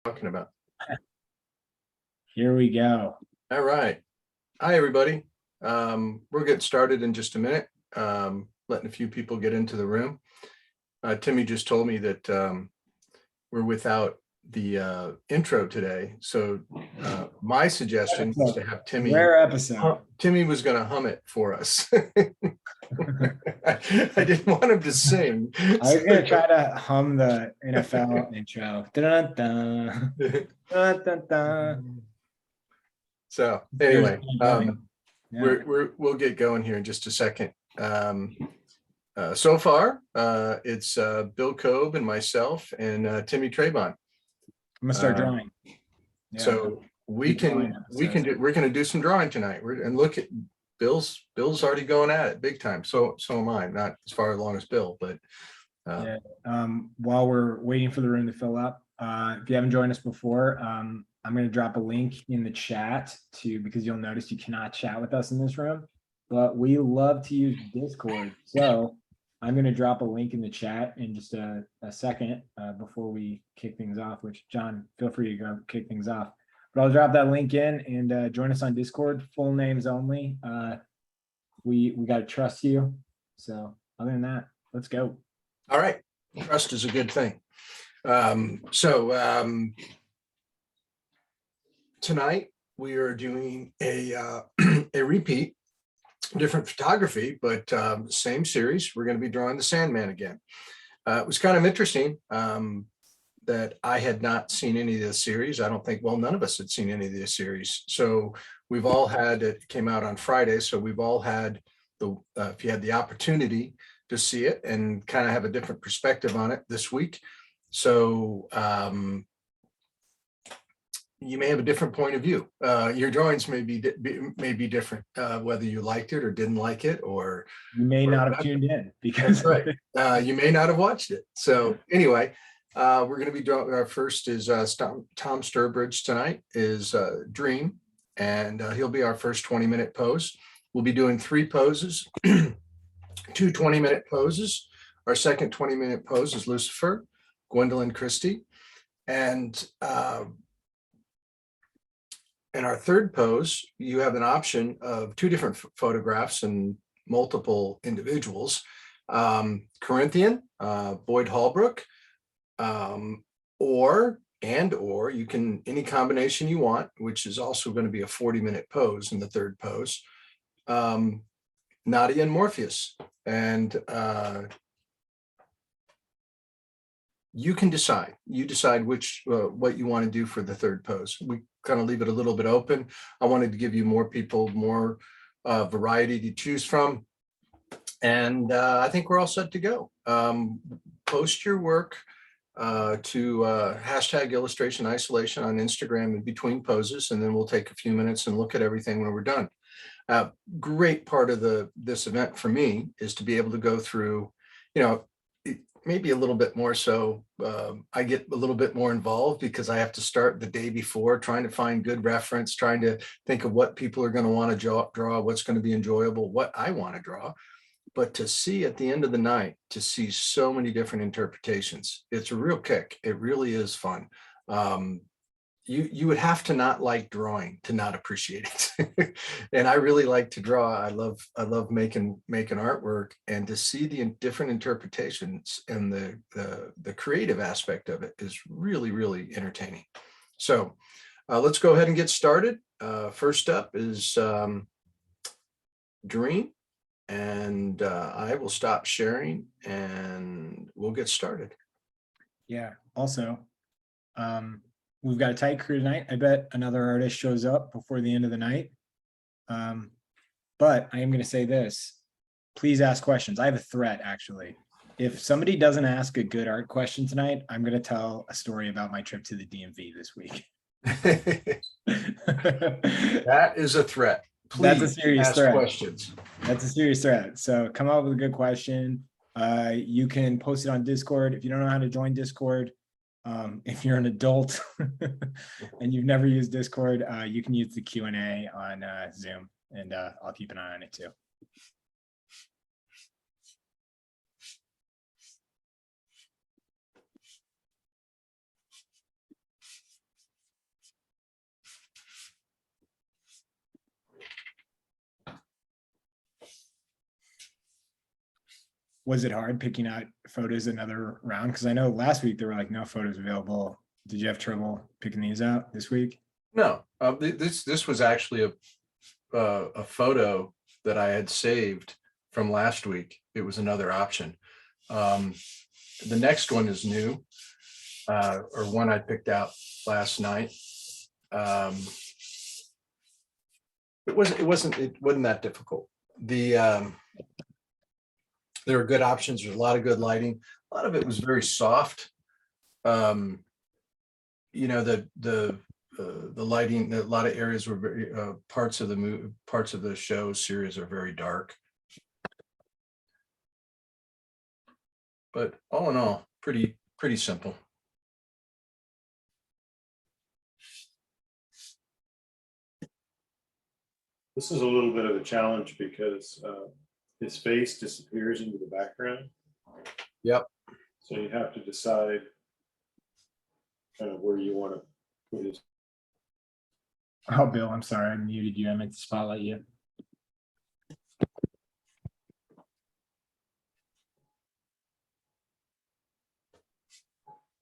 Talking about. Here we go. All right. Hi, everybody. We'll get started in just a minute, letting a few people get into the room. Timmy just told me that we're without the intro today. So my suggestion was to have Timmy. Rare episode. Timmy was going to hum it for us. I didn't want him to sing. I was going to try to hum the NFL intro. Dun, dun, dun, dun, dun. So anyway, Yeah. we'll get going here in just a second. So far, it's Bill Koeb and myself and Timmy Trayvon. I'm gonna start drawing. Yeah, so we're gonna do some drawing tonight. And look at Bill's already going at it big time. So am I. Not as far along as Bill, but yeah. While we're waiting for the room to fill up, if you haven't joined us before, I'm going to drop a link in the chat because you'll notice you cannot chat with us in this room, but we love to use Discord. So I'm going to drop a link in the chat in just a second before we kick things off, which John, feel free to go kick things off. But I'll drop that link in and join us on Discord, full names only. We got to trust you. So other than that, let's go. All right. Trust is a good thing. Tonight we are doing a repeat, different photography, but same series. We're going to be drawing the Sandman again. It was kind of interesting that I had not seen any of this series. I don't think, well, none of us had seen any of this series. So we've all had, it came out on Friday. So we've all had if you had the opportunity to see it and kind of have a different perspective on it this week. So you may have a different point of view. Your drawings may be different, whether you liked it or didn't like it, or you may not have tuned in because you may not have watched it. So anyway, we're going to be drawing. Our first is Tom Sturbridge tonight is Dream, and he'll be our first 20-minute pose. We'll be doing 3 poses, 2 20-minute poses. Our second 20-minute pose is Lucifer, Gwendolyn Christie, and our third pose, you have an option of 2 different photographs and multiple individuals. Corinthian, Boyd Holbrook, or you can, any combination you want, which is also going to be a 40-minute pose in the third pose. Nadia and Morpheus. And you can decide. You decide which what you want to do for the third pose. We kind of leave it a little bit open. I wanted to give you more people, more variety to choose from. And I think we're all set to go. Post your work to hashtag illustration isolation on Instagram in between poses, and then we'll take a few minutes and look at everything when we're done. Great part of this event for me is to be able to go through, maybe a little bit more so. I get a little bit more involved because I have to start the day before trying to find good reference, trying to think of what people are going to want to draw, what's going to be enjoyable, what I want to draw. But to see at the end of the night, to see so many different interpretations, it's a real kick. It really is fun. You would have to not like drawing to not appreciate it. And I really like to draw. I love making artwork, and to see the different interpretations and the creative aspect of it is really, really entertaining. So let's go ahead and get started. First up is Dream, and I will stop sharing and we'll get started. Yeah. Also, we've got a tight crew tonight. I bet another artist shows up before the end of the night. But I am going to say this. Please ask questions. I have a threat, actually. If somebody doesn't ask a good art question tonight, I'm going to tell a story about my trip to the DMV this week. That is a threat. Please, that's a serious ask threat. Questions. That's a serious threat. So come up with a good question. You can post it on Discord. If you don't know how to join Discord, if you're an adult and you've never used Discord, you can use the Q&A on Zoom, and I'll keep an eye on it too. Was it hard picking out photos another round? Because I know last week there were like no photos available. Did you have trouble picking these out this week? No, this was actually a photo that I had saved from last week. It was another option. The next one is new, or one I picked out last night. It wasn't that difficult. There were good options. There's a lot of good lighting. A lot of it was very soft. You know, the lighting, a lot of areas were very parts of the show series are very dark. But all in all, pretty simple. This is a little bit of a challenge because his face disappears into the background. Yep. So you have to decide kind of where you want to put his. Oh, Bill, I'm sorry, I muted you. I meant to spotlight you.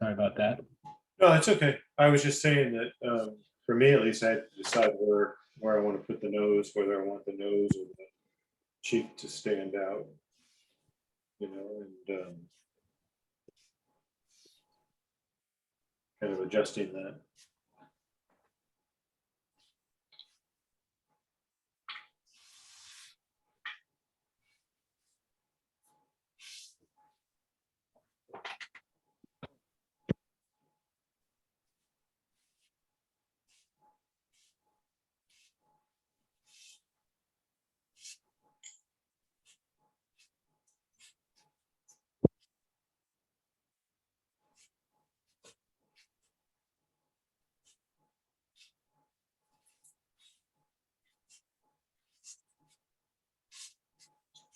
Sorry about that. No, it's okay. I was just saying that for me at least, I had to decide where I want to put the nose, whether I want the nose or the cheek to stand out. You know, and kind of adjusting that.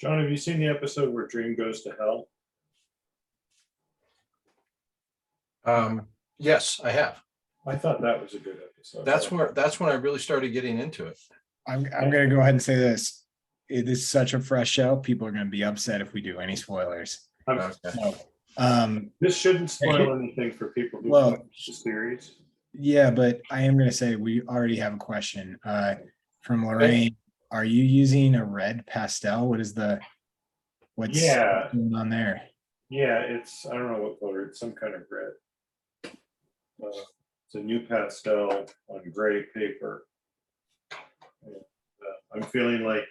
John, have you seen the episode where Dream goes to hell? Yes, I have. I thought that was a good episode. That's when I really started getting into it. I'm gonna go ahead and say this. It is such a fresh show. People are gonna be upset if we do any spoilers. Okay. So, this shouldn't spoil anything for people who Well- watch the series. yeah, but I am gonna say we already have a question from Lorraine. Are you using a red pastel? What's Yeah. going on there? Yeah, it's, I don't know what color, it's some kind of red. It's a new pastel on gray paper. And, I'm feeling like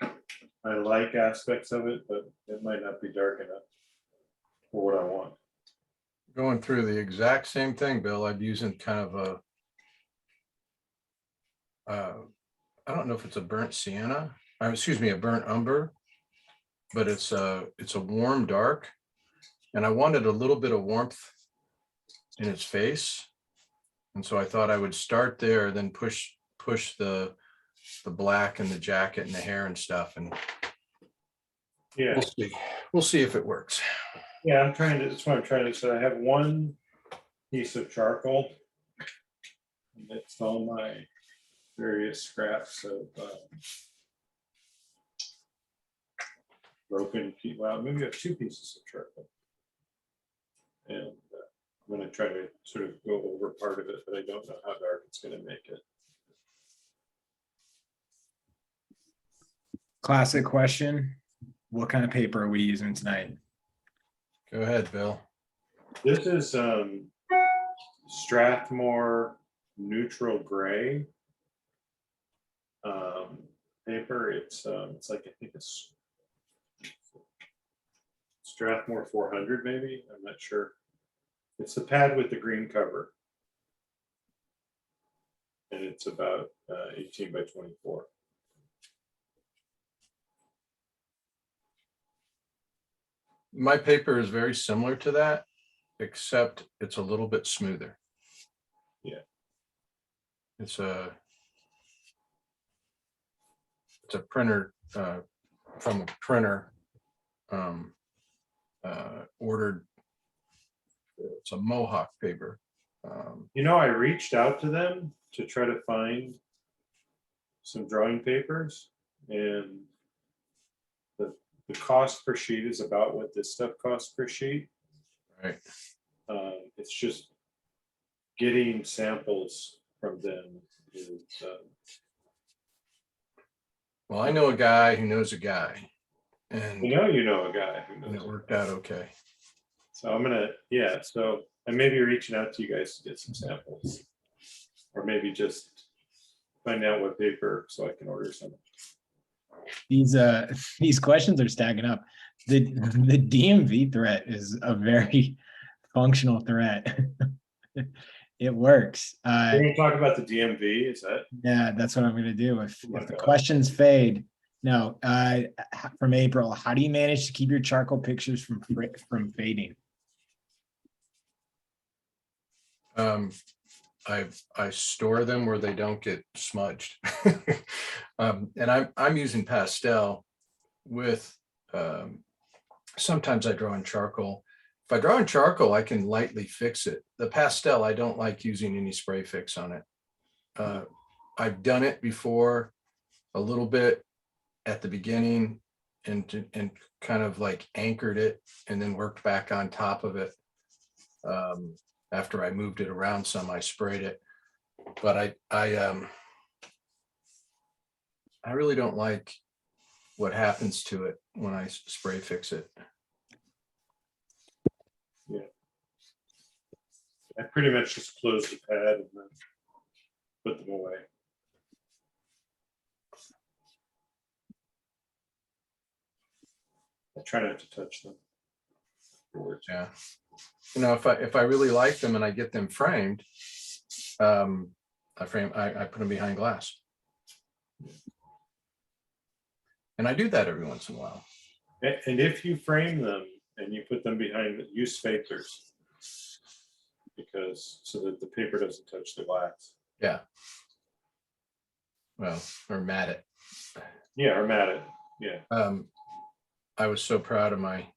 I like aspects of it, but it might not be dark enough for what I want. Going through the exact same thing, Bill. I'm using kind of I don't know if it's a burnt sienna, or excuse me, a burnt umber, but it's a warm dark, and I wanted a little bit of warmth in its face, and so I thought I would start there, then push the black and the jacket and the hair and stuff, and Yeah, we'll see if it works. yeah, that's what I'm trying to say. I have one piece of charcoal. And it's all my various scraps of broken, well, maybe I have two pieces of charcoal. And I'm going to try to sort of go over part of it, but I don't know how dark it's going to make it. Classic question. What kind of paper are we using tonight? Go ahead, Bill. This is Strathmore neutral gray paper. It's like, I think it's Strathmore 400 maybe, I'm not sure. It's the pad with the green cover, and it's about 18 by 24. My paper is very similar to that, except it's a little bit smoother. Yeah. It's a printer from a printer ordered. It's a Mohawk paper. You know, I reached out to them to try to find some drawing papers, and the cost per sheet is about what this stuff costs per sheet. Right. It's just getting samples from them is, Well, I know a guy who knows a guy, and you know a guy who it knows. worked out okay. So I'm gonna, yeah, so I may be reaching out to you guys to get some samples. Or maybe just find out what paper so I can order some. These questions are stacking up. The DMV threat is a very functional threat. It works. We're gonna talk about the DMV, is that? Yeah, that's what I'm gonna do. If Oh my the God. questions fade. No, from April, how do you manage to keep your charcoal pictures from fading? I store them where they don't get smudged. And I'm using pastel with, sometimes I draw in charcoal. If I draw in charcoal, I can lightly fix it. The pastel, I don't like using any spray fix on it. I've done it before a little bit at the beginning and kind of like anchored it and then worked back on top of it. After I moved it around some, I sprayed it, but I really don't like what happens to it when I spray fix it. I pretty much just close the pad and then put them away. I try not to touch them. Yeah. You know, if I really like them and I get them framed, I put them behind glass. And I do that every once in a while. And if you frame them and you put them behind, use spacers. Because so that the paper doesn't touch the glass. Yeah. Well, or mat it. Yeah, or mat it. Yeah. I was so proud of my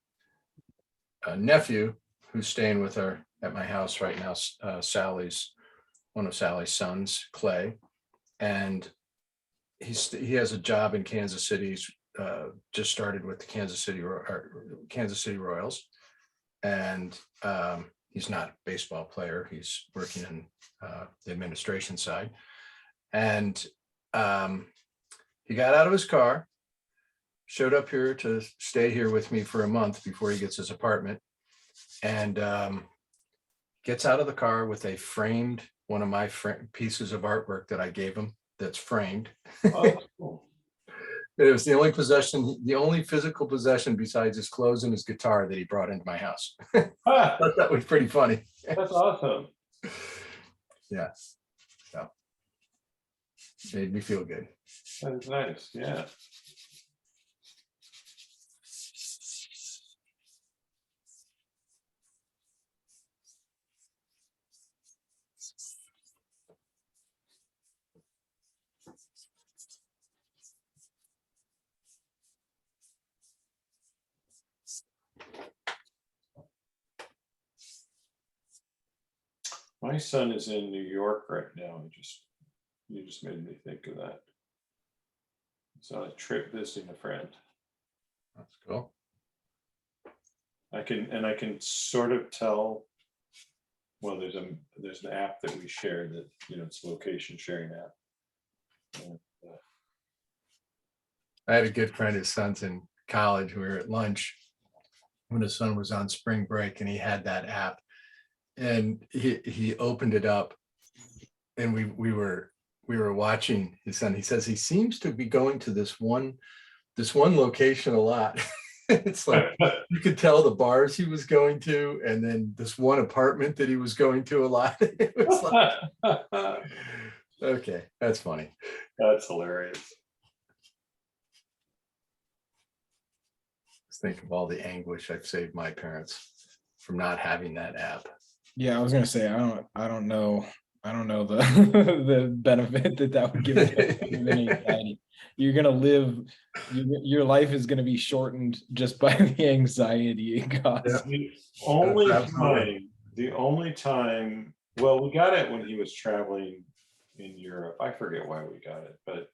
nephew who's staying with her at my house right now. One of Sally's sons, Clay, and he has a job in Kansas City. He's just started with the Kansas City Royals, and he's not a baseball player. He's working in the administration side, and he got out of his car, showed up here to stay here with me for a month before he gets his apartment, and gets out of the car with a framed, one of my pieces of artwork that I gave him that's framed. Oh, cool. It was the only physical possession besides his clothes and his guitar that he brought into my house. Ah, I thought that was pretty funny. that's awesome. Yeah. So made me feel good. That's nice. Yeah. My son is in New York right now. You just made me think of that. He's on a trip visiting a friend. That's cool. I can sort of tell. Well, there's an app that we share that, it's a location sharing app. And, I had a good friend, his son's in college. We were at lunch when his son was on spring break and he had that app. And he opened it up and we were watching his son. He says he seems to be going to this one location a lot. It's like you could tell the bars he was going to, and then this one apartment that he was going to a lot. It was like, okay, that's funny. That's hilarious. Just think of all the anguish I've saved my parents from not having that app. Yeah, I was gonna say, I don't know the the benefit that would give anxiety. You're gonna live, your life is gonna be shortened just by the anxiety it causes. The only time, well, we got it when he was traveling in Europe. I forget why we got it, but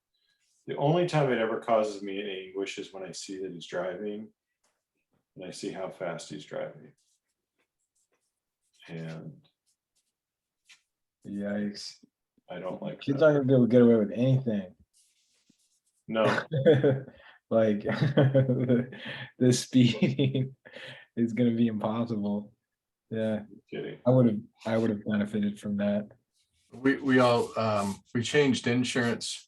The only time it ever causes me any anguish is when I see that he's driving and I see how fast he's driving. And Yikes. I don't like Kids that. aren't gonna be able to get away with anything. No, Like the speeding is gonna be impossible. Yeah, kidding. I would have benefited from that. We all, we changed insurance.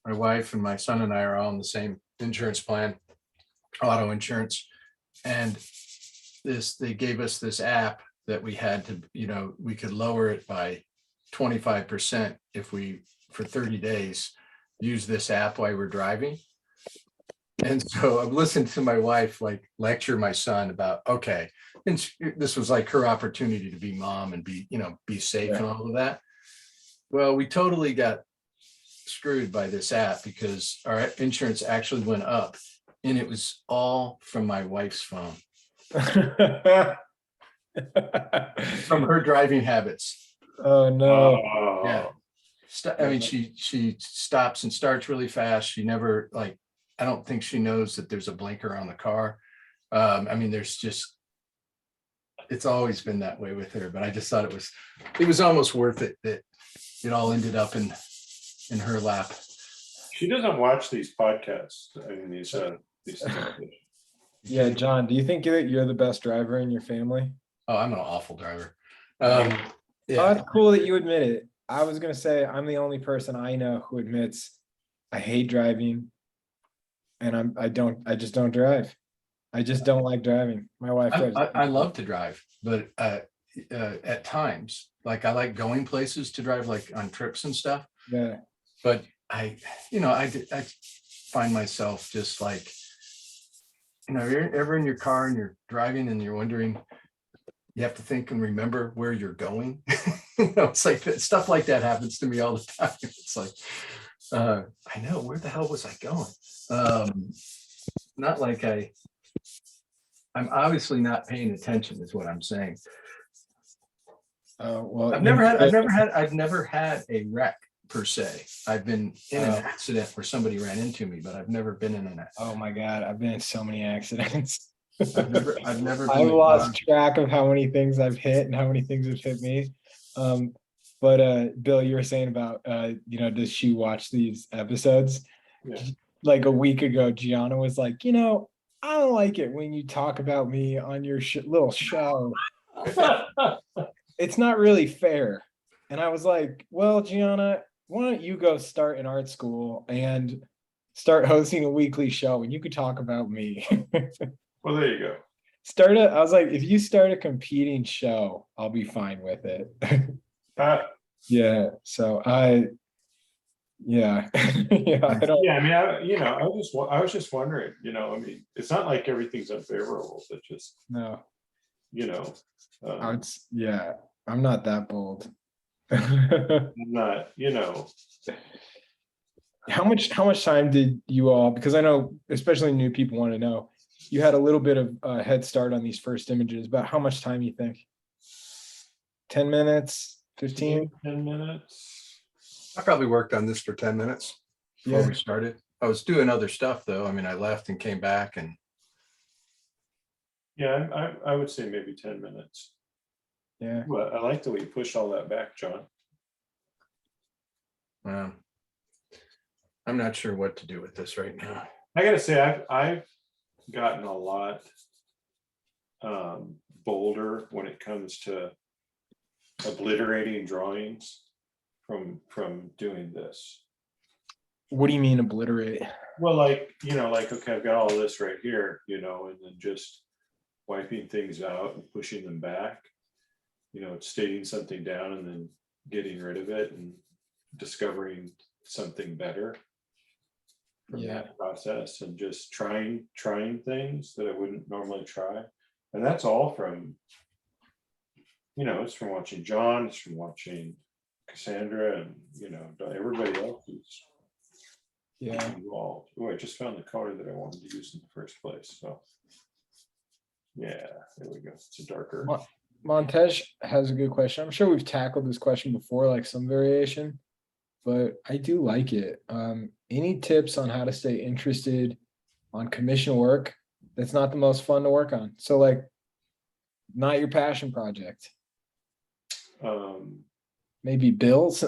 My wife and my son and I are all on the same insurance plan, auto insurance. And they gave us this app that we had to, we could lower it by 25% if we, for 30 days, use this app while we're driving. And so I'm listening to my wife like lecture my son about, okay, and this was like her opportunity to be mom and be safe and all of that. Well, we totally got screwed by this app because our insurance actually went up, and it was all from my wife's phone, from her driving habits. Oh no. Yeah. I mean, she stops and starts really fast. She never, like, I don't think she knows that there's a blinker on the car. I mean, it's always been that way with her, but I just thought it was almost worth it that it all ended up in her lap. She doesn't watch these podcasts. I mean, these Yeah, John, do you think that you're the best driver in your family? Oh, I'm an awful driver. Oh, Yeah, it's cool that you admit it. I was gonna say I'm the only person I know who admits I hate driving, and I just don't drive. I just don't like driving. My wife drives. I love to drive, but at times, like, I like going places to drive, like on trips and stuff. Yeah. But I find myself just like, you're ever in your car and you're driving and you're wondering, you have to think and remember where you're going. It's like stuff like that happens to me all the time. It's like, I know, where the hell was I going? Not like I'm obviously not paying attention is what I'm saying. Well, I've never had a wreck per se. I've been in an accident where somebody ran into me, but I've never been in an accident. Oh my God, I've been in so many accidents. I've never I've lost track of how many things I've hit and how many things have hit me. But Bill, you were saying about does she watch these episodes? Yeah. Like a week ago, Gianna was like, I don't like it when you talk about me on your little show. It's not really fair. And I was like, well, Gianna, why don't you go start an art school and start hosting a weekly show and you could talk about me. Well, there you go. I was like, if you start a competing show, I'll be fine with it. Yeah. So yeah. Yeah. I don't. Yeah, I mean, I was just wondering, I mean, it's not like everything's unfavorable, but just, No. Yeah. I'm not that bold. I'm not, How much time did you all, because I know especially new people want to know, you had a little bit of a head start on these first images, but how much time you think? 10 minutes, 15? 10 minutes. I probably worked on this for 10 minutes before Yeah. we started. I was doing other stuff though. I mean, I left and came back and. Yeah, I would say maybe 10 minutes. Yeah. But I like the way you pushed all that back, John. I'm not sure what to do with this right now. I gotta say, I've gotten a lot bolder when it comes to obliterating drawings from doing this. What do you mean obliterate? Well, like, okay, I've got all this right here, and then just wiping things out and pushing them back, stating something down and then getting rid of it and discovering something better from that process, and just trying things that I wouldn't normally try. And that's all from, it's from watching John, it's from watching Cassandra, and everybody else who's involved. Oh, I just found the color that I wanted to use in the first place. So yeah, there we go. It's a darker. Montej has a good question. I'm sure we've tackled this question before, like some variation. but I do like it. Any tips on how to stay interested on commission work that's not the most fun to work on? So like, not your passion project. Maybe bills.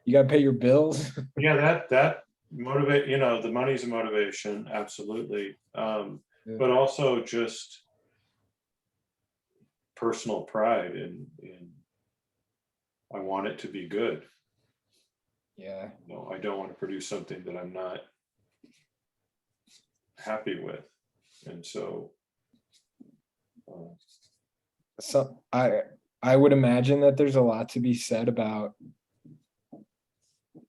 You gotta pay your bills. Yeah, that motivate, the money's a motivation, absolutely. But also just personal pride in I want it to be good. Yeah. No, I don't want to produce something that I'm not happy with. And so So I would imagine that there's a lot to be said about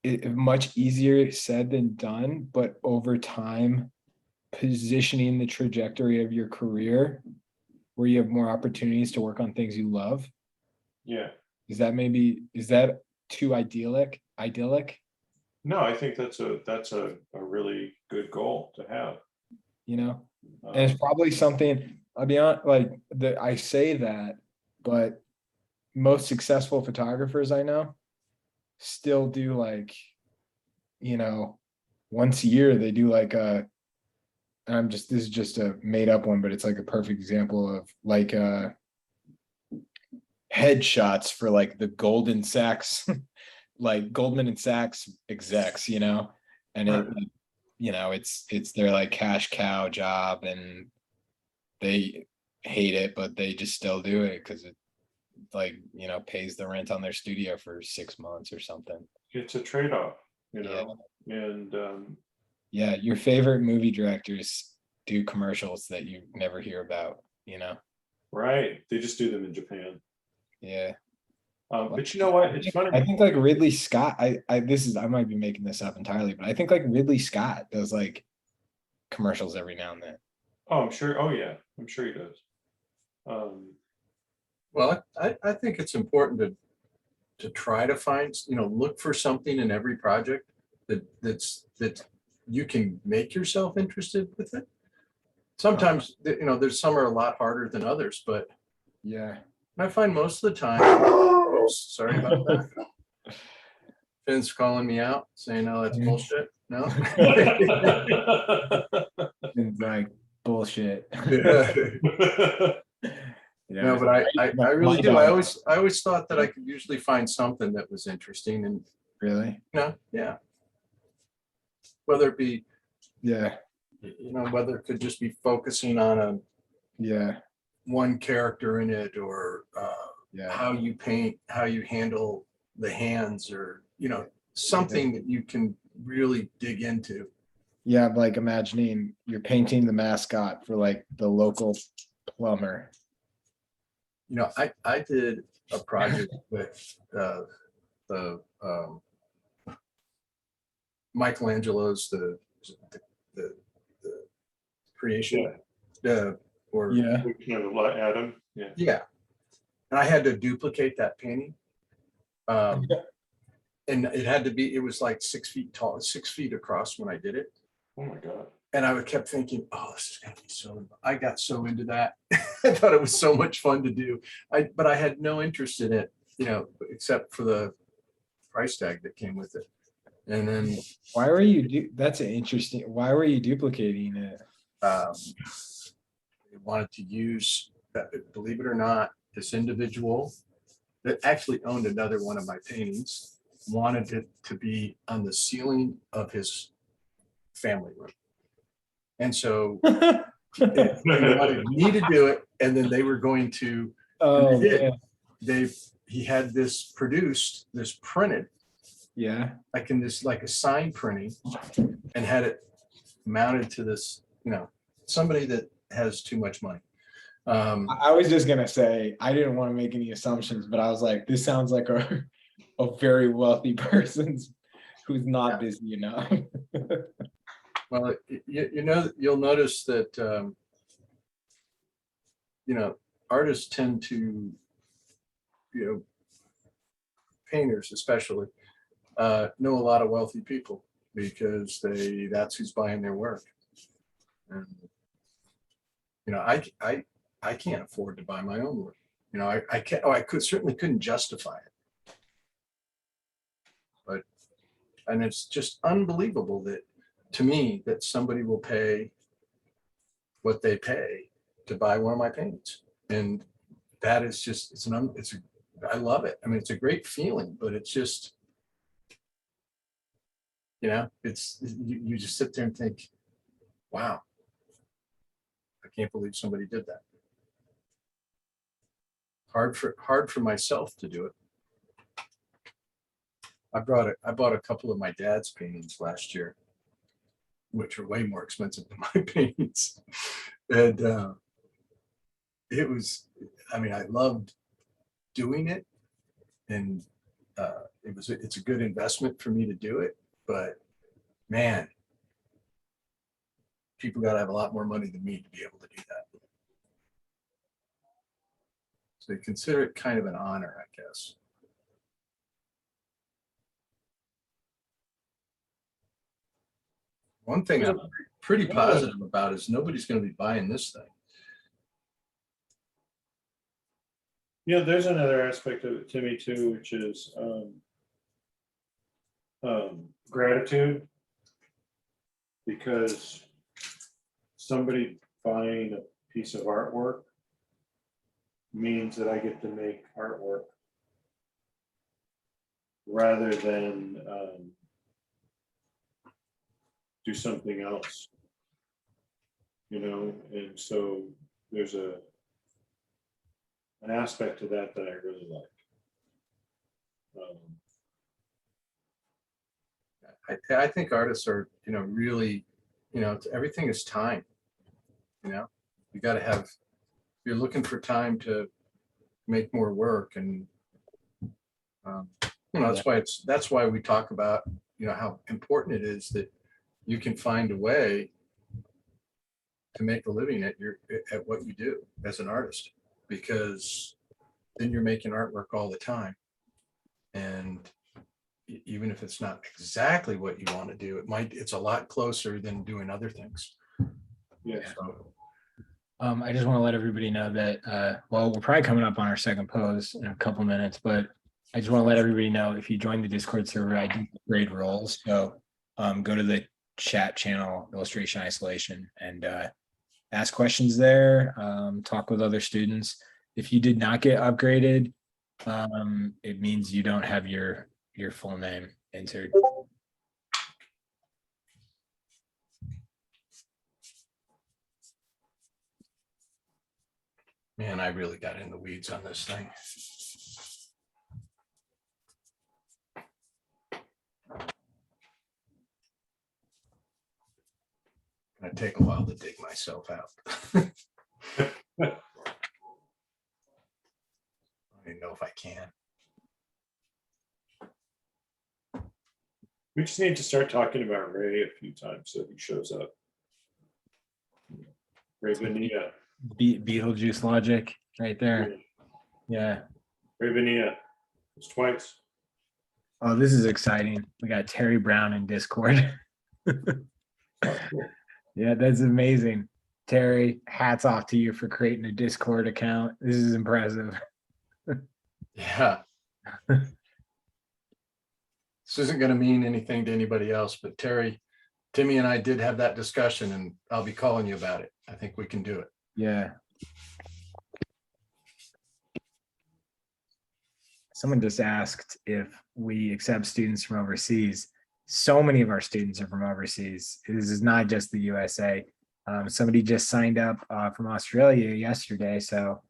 it, much easier said than done, but over time, positioning the trajectory of your career where you have more opportunities to work on things you love. yeah. Is that too idyllic? No, I think that's a really good goal to have. And it's probably something, I'll be honest, like I say that, but most successful photographers I know still do like, once a year they do like this is just a made up one, but it's like a perfect example of like headshots for like the Goldman Sachs, like Goldman and Sachs execs, and it, it's their like cash cow job and they hate it, but they just still do it because it like, pays the rent on their studio for 6 months or something. It's a trade-off, Yeah. and Yeah, your favorite movie directors do commercials that you never hear about, right, they just do them in Japan. Yeah. But you know what? It's funny. I think like Ridley Scott, I might be making this up entirely, but I think like Ridley Scott does like commercials every now and then. Oh, I'm sure. Oh, yeah, I'm sure he does. Well, I think it's important to try to find, look for something in every project that you can make yourself interested with it. Sometimes, there's some are a lot harder than others, but Yeah. I find most of the time, oops, sorry about that. Finn's calling me out saying, no, that's bullshit. No. It's like bullshit. Yeah. No, but I really do. I always thought that I could usually find something that was interesting and Really? yeah. Whether it be, Yeah. whether it could just be focusing on Yeah. one character in it or Yeah. how you paint, how you handle the hands or, something that you can really dig into. Yeah, like imagining you're painting the mascot for like the local plumber. I did a project with the Michelangelo's the creation, or Yeah. Adam. Yeah. yeah, and I had to duplicate that painting, and it was like 6 feet tall, 6 feet across when I did it. Oh my God. And I kept thinking, oh, this is gonna be so. I got so into that. I thought it was so much fun to do. But I had no interest in it, except for the price tag that came with it. And then Why were you duplicating it? they wanted to use, believe it or not, this individual that actually owned another one of my paintings wanted it to be on the ceiling of his family room. And so he wanted me to do it, and then they were going to, Oh, they did. He had this produced, this printed, yeah. like in this, like a sign printing, and had it mounted to this, somebody that has too much money. I was just gonna say I didn't want to make any assumptions, but I was like, this sounds like a very wealthy person's who's not busy enough. Well, you'll notice that, artists tend to, painters especially, know a lot of wealthy people because that's who's buying their work. And, I can't afford to buy my own work. I certainly couldn't justify it. But And it's just unbelievable that, to me, that somebody will pay what they pay to buy one of my paintings. And that is just, I love it. I mean, it's a great feeling, but it's just, you just sit there and think, wow, I can't believe somebody did that. Hard for myself to do it. I bought a couple of my dad's paintings last year, which are way more expensive than my paintings. And I loved doing it. And it's a good investment for me to do it. But man, people got to have a lot more money than me to be able to do that. So they consider it kind of an honor, I guess. One thing I'm pretty positive about is nobody's going to be buying this thing. There's another aspect of it to me too, which is gratitude, because somebody buying a piece of artwork means that I get to make artwork rather than do something else, and so there's an aspect to that I really like. I think artists are, really, everything is time. You got to have, you're looking for time to make more work, and that's why we talk about, how important it is that you can find a way to make a living at what you do as an artist, because then you're making artwork all the time. And even if it's not exactly what you want to do, it's a lot closer than doing other things. Yeah. So, I just want to let everybody know that, we're probably coming up on our second pose in a couple minutes, but I just want to let everybody know, if you join the Discord server, I do grade roles. So go to the chat channel, Illustration Isolation, and ask questions there, talk with other students. If you did not get upgraded, it means you don't have your full name entered. man, I really got in the weeds on this thing. Gonna take a while to dig myself out. I don't even know if I can. We just need to start talking about Ray a few times so he shows up. Ray Bonilla. Beetlejuice logic right there. Yeah. Ray Bonilla. It's twice. Oh, this is exciting. We got Terry Brown in Discord. Yeah, that's amazing. Terry, hats off to you for creating a Discord account. This is impressive. Yeah. This isn't going to mean anything to anybody else, but Timmy and I did have that discussion, and I'll be calling you about it. I think we can do it. Yeah. Someone just asked if we accept students from overseas. So many of our students are from overseas. This is not just the USA. Somebody just signed up from Australia yesterday. So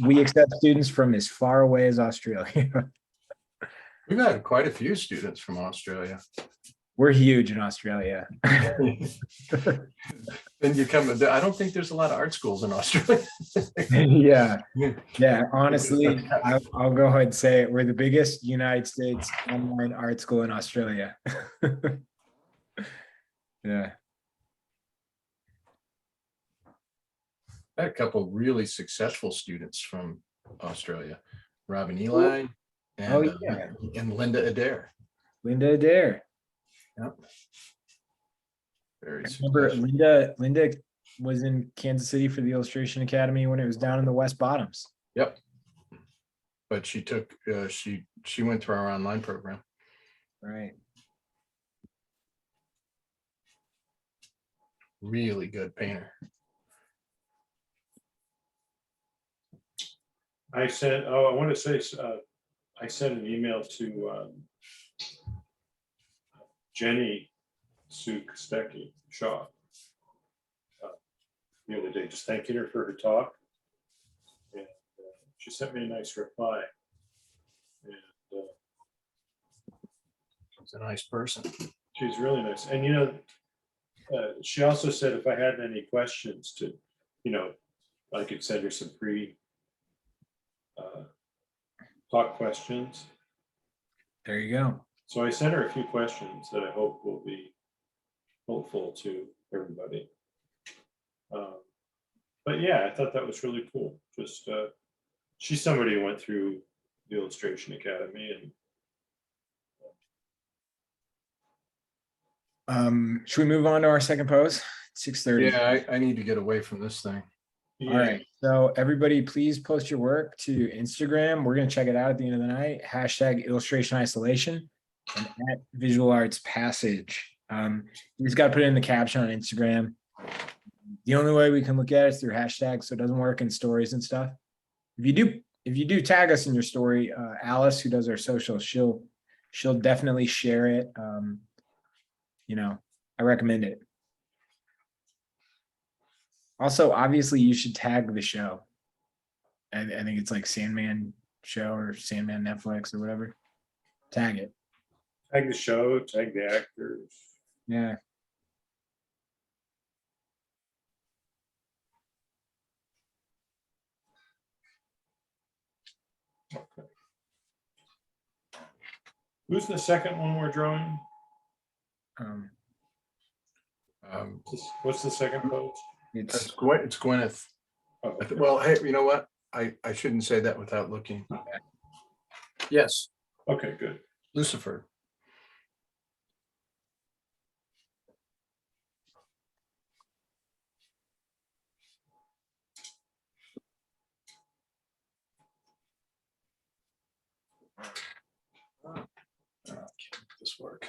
we accept students from as far away as Australia. We've had quite a few students from Australia. We're huge in Australia. Then you come, I don't think there's a lot of art schools in Australia. Yeah. Honestly, I'll go ahead and say it. We're the biggest United States online art school in Australia. Yeah. I had a couple of really successful students from Australia, Robin Eli and Linda Adair. Linda Adair. Yep. Very Remember, successful. Linda was in Kansas City for the Illustration Academy when it was down in the West Bottoms. Yep. But she took she went through our online program. Right. Really good painter. I sent, oh, I want to say, I sent an email to Jenny Sue Kostecki Shaw the other day, just thanking her for her talk. And she sent me a nice reply. And He's a nice person. she's really nice. And, she also said if I had any questions to, I could send her some free talk questions. There you go. So I sent her a few questions that I hope will be helpful to everybody. But yeah, I thought that was really cool. Just she's somebody who went through the Illustration Academy, and Should we move on to our second pose? 6:30. Yeah, I need to get away from this thing. yeah, All right. So everybody, please post your work to Instagram. We're going to check it out at the end of the night. # illustration isolation and at Visual Arts Passage. You just got to put it in the caption on Instagram. The only way we can look at it is through hashtags, so it doesn't work in stories and stuff. If you do tag us in your story, Alice, who does our social, she'll definitely share it. I recommend it. Also, obviously, you should tag the show. I think it's like Sandman show or Sandman Netflix or whatever. Tag it. tag the show, tag the actors. Yeah. Okay. Who's the second one we're drawing? Um, What's the second pose? it's It's Gwyneth. Oh, okay. Well, hey, you know what? I shouldn't say that without looking. Yes, Okay, good. Lucifer. Okay, make this work.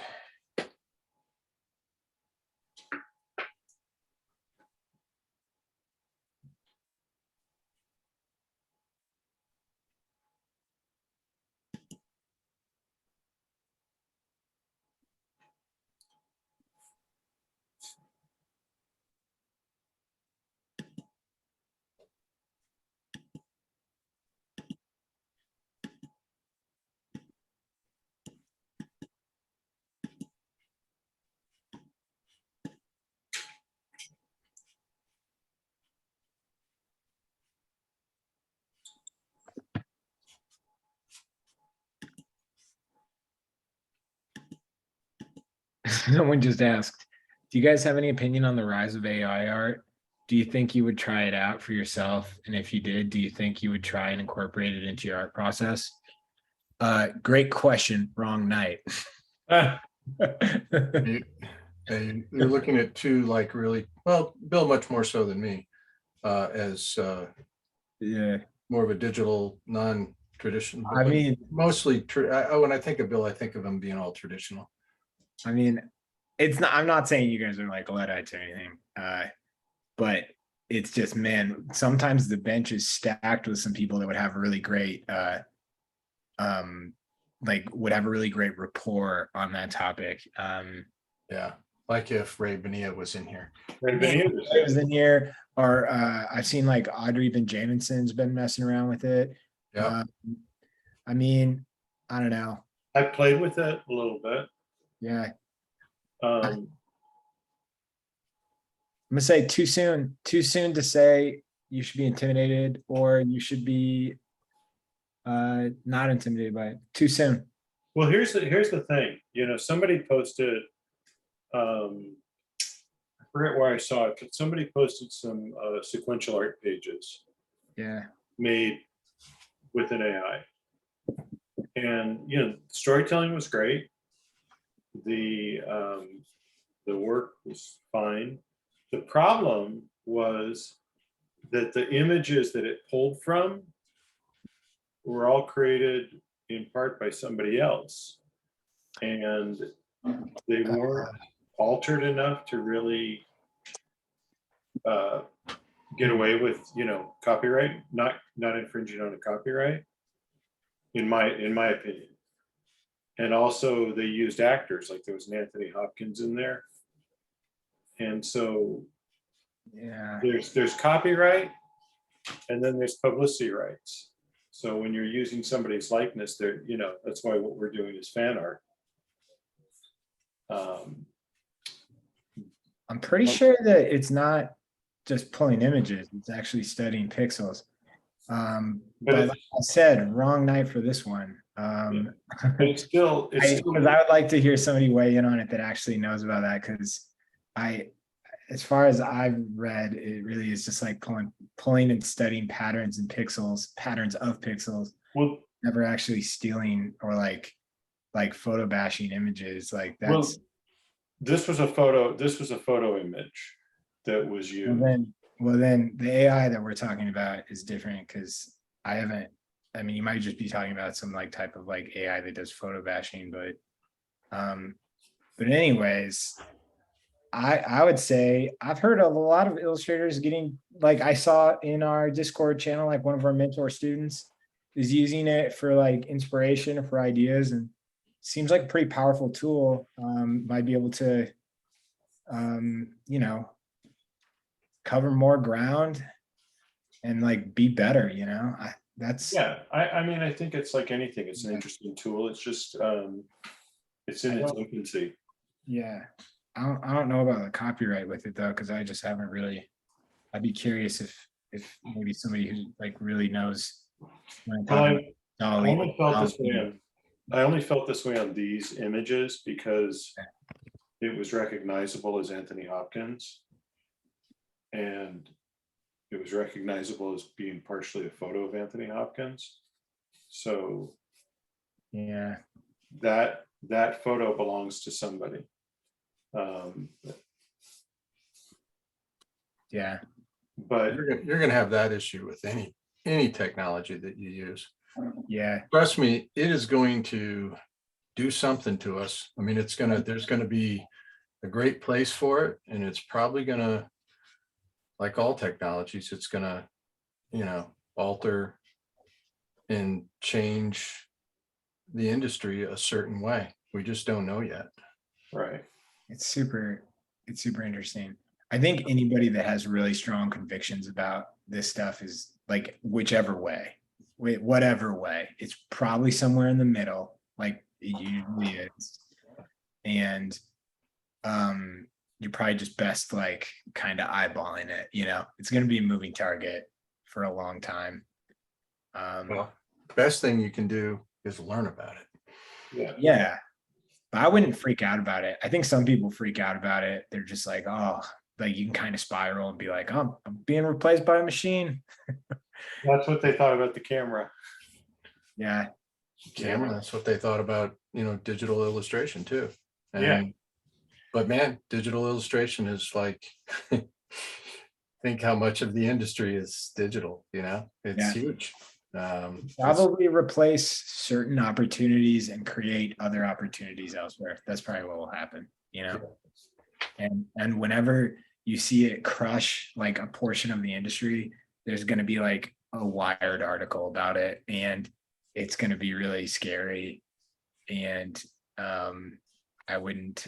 someone just asked, do you guys have any opinion on the rise of AI art? Do you think you would try it out for yourself? And if you did, do you think you would try and incorporate it into your art process? Great question. Wrong night. You're looking at two like really, well, Bill much more so than me, as Yeah. more of a digital, non-traditional. I mean, mostly. When I think of Bill, I think of him being all traditional. I mean, it's not. I'm not saying you guys are like Luddites or anything, but it's just, man. Sometimes the bench is stacked with some people that would have really great, would have a really great rapport on that topic. Yeah, like if Ray Bonilla was in here. It was in here, or I've seen like Audrey Van Jamieson's been messing around with it. Yeah, I mean, I don't know. I played with it a little bit. Yeah, Um, I'm gonna say too soon. Too soon to say you should be intimidated or you should be not intimidated by it. Too soon. well, here's the thing. Somebody posted. I forget where I saw it, but somebody posted some sequential art pages Yeah. made with an AI, and storytelling was great. The work was fine. The problem was that the images that it pulled from were all created in part by somebody else. and they weren't altered enough to really get away with, copyright, not infringing on a copyright, in my opinion. And also they used actors, like there was an Anthony Hopkins in there. And so Yeah. there's copyright, and then there's publicity rights. So when you're using somebody's likeness, there, that's why what we're doing is fan art. I'm pretty sure that it's not just pulling images, it's actually studying pixels. But like I said, wrong night for this one. But it's still, Because I would like to hear somebody weigh in on it that actually knows about that, because as far as I've read, it really is just like pulling and studying patterns and patterns of pixels, well, never actually stealing or like photo bashing images. Like that's this was a photo image that was used. well then the AI that we're talking about is different, because you might just be talking about some like type of like AI that does photo bashing, but anyways, I would say I've heard a lot of illustrators getting, like I saw in our Discord channel, like one of our mentor students is using it for like inspiration or for ideas, and seems like a pretty powerful tool. Might be able to, cover more ground and like be better, I think it's like anything, it's an interesting tool. It's just it's in its infancy. Yeah. I don't know about the copyright with it though, because I just haven't really. I'd be curious if maybe somebody who like really knows. I only felt this way on these images because it was recognizable as Anthony Hopkins, and it was recognizable as being partially a photo of Anthony Hopkins. So yeah, that photo belongs to somebody. Yeah, but you're going to have that issue with any technology that you use. Yeah, trust me, it is going to do something to us. I mean, there's going to be a great place for it, and it's probably going to, like all technologies, it's going to alter and change the industry a certain way. We just don't know yet. Right. It's super interesting. I think anybody that has really strong convictions about this stuff is like, whatever way, it's probably somewhere in the middle, like it usually is. And you're probably just best like kind of eyeballing it, it's going to be a moving target for a long time. Well, best thing you can do is learn about it. Yeah. But I wouldn't freak out about it. I think some people freak out about it. They're just like, oh, like you can kind of spiral and be like, oh, I'm being replaced by a machine. That's what they thought about the camera. Yeah. Camera, that's what they thought about, digital illustration too. And, but man, digital illustration is like, think how much of the industry is digital, it's huge. Probably replace certain opportunities and create other opportunities elsewhere. That's probably what will happen, and whenever you see it crush like a portion of the industry, there's going to be like a Wired article about it, and it's going to be really scary. And I wouldn't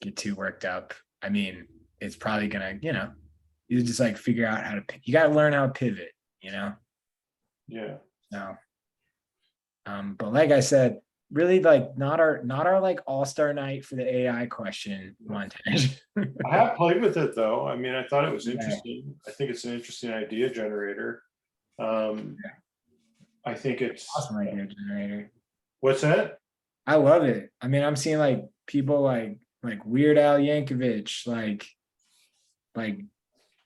get too worked up. I mean, it's probably gonna, you just like figure out how to, you got to learn how to pivot, Yeah. No. But like I said, really like not our like all-star night for the AI question montage. I have played with it though. I mean, I thought it was interesting. I think it's an interesting idea generator. I think it's awesome idea generator. What's that? I love it. I mean, I'm seeing like people like Weird Al Yankovic, like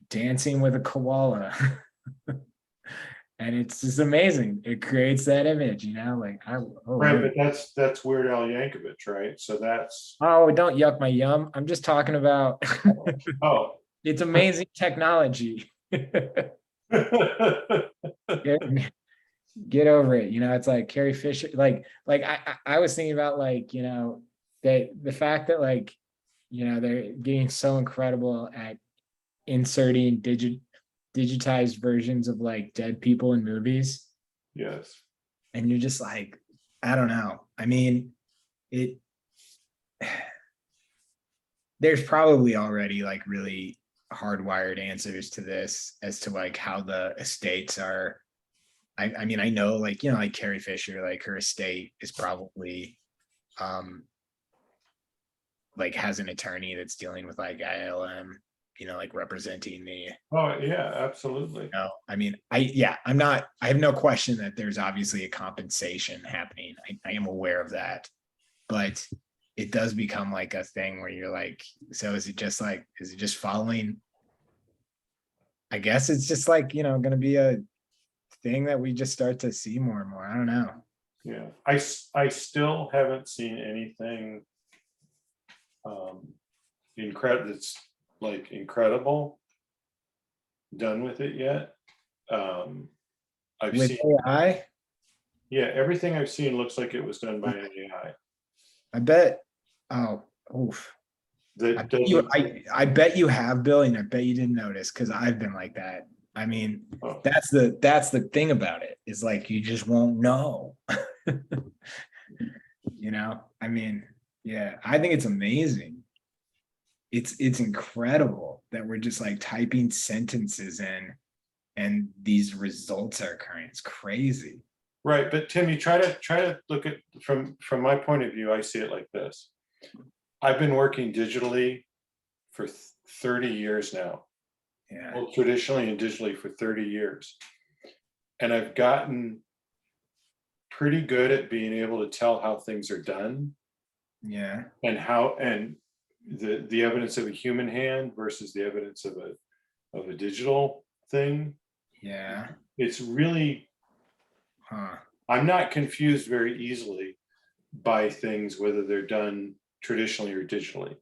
dancing with a koala. And it's just amazing. It creates that image, right, but that's Weird Al Yankovic, right? So that's don't yuck my yum. I'm just talking about it's amazing technology. get over it. You know, it's like Carrie Fisher, I was thinking about like, you know, that the fact that like, you know, they're getting so incredible at inserting digitized versions of like dead people in movies. Yes. And you're just like, I don't know. I mean, it there's probably already like really hardwired answers to this as to like how the estates are. I mean, I know like, you know, like Carrie Fisher, like her estate is probably like has an attorney that's dealing with like ILM, you know, like representing the, Oh, yeah, absolutely. no, I mean, I have no question that there's obviously a compensation happening. I am aware of that, but it does become like a thing where you're like, so is it just following? I guess it's just like, you know, going to be a thing that we just start to see more and more. I don't know. Yeah, I still haven't seen anything incredible, that's like incredible done with it yet. I've With seen, AI, yeah, everything I've seen looks like it was done by an AI. I bet. Oh, oof. That doesn't, I bet you have, Bill, and I bet you didn't notice because I've been like that. I mean, oh, that's the thing about it, is like you just won't know. You know, I mean, yeah, I think it's amazing. It's incredible that we're just like typing sentences in and these results are occurring. It's crazy. right, but Tim, you try to look at from my point of view, I see it like this. I've been working digitally for 30 years now, Yeah. both traditionally and digitally for 30 years. And I've gotten pretty good at being able to tell how things are done Yeah. and the evidence of a human hand versus the evidence of a digital thing. Yeah. It's really, Huh. I'm not confused very easily by things, whether they're done traditionally or digitally.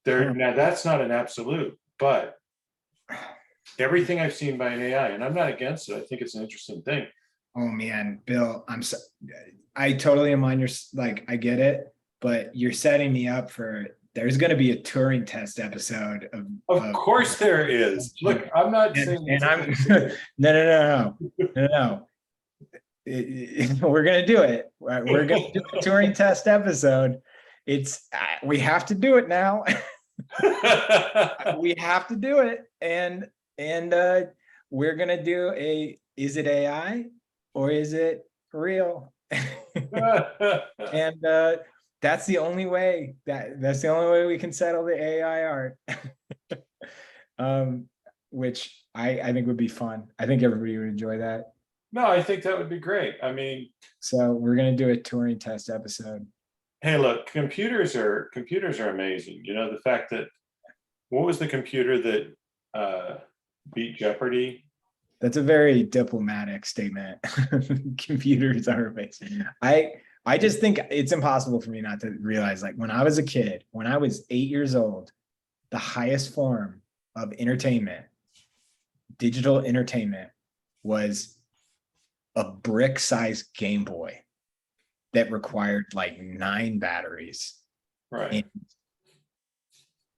Huh. Now that's not an absolute, but everything I've seen by an AI, and I'm not against it, I think it's an interesting thing. Oh man, Bill, I totally am on your, like, I get it, but you're setting me up for, there's going to be a Turing test episode Of course there is. Look, I'm not saying and I'm, it's no. We're going to do it. We're going to do a Turing test episode. It's, we have to do it now. We have to do it. And we're going to do is it AI or is it real? And that's the only way that's the only way we can settle the AI art. Which I think would be fun. I think everybody would enjoy that. No, I think that would be great. I mean, So we're gonna do a Turing test episode. hey, look, computers are amazing. You know, the fact that, what was the computer that beat Jeopardy? That's a very diplomatic statement. Computers are amazing. I just think it's impossible for me not to realize, like, when I was a kid, when I was 8 years old, the highest form of entertainment, digital entertainment, was a brick-sized Game Boy that required like 9 batteries. Right.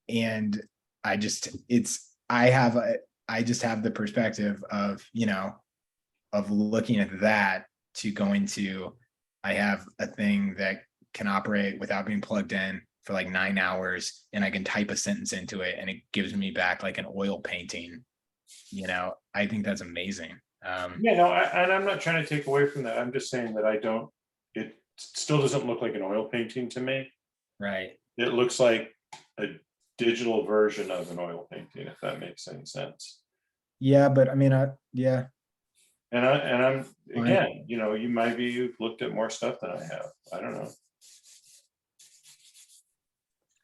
And I just have the perspective of, you know, of looking at that to going to, I have a thing that can operate without being plugged in for like 9 hours, and I can type a sentence into it and it gives me back like an oil painting. You know, I think that's amazing. Yeah, no, and I'm not trying to take away from that. I'm just saying that it still doesn't look like an oil painting to me. Right. It looks like a digital version of an oil painting, if that makes any sense. Yeah, but I mean, yeah. And I'm Fine. again, you know, you've looked at more stuff than I have. I don't know.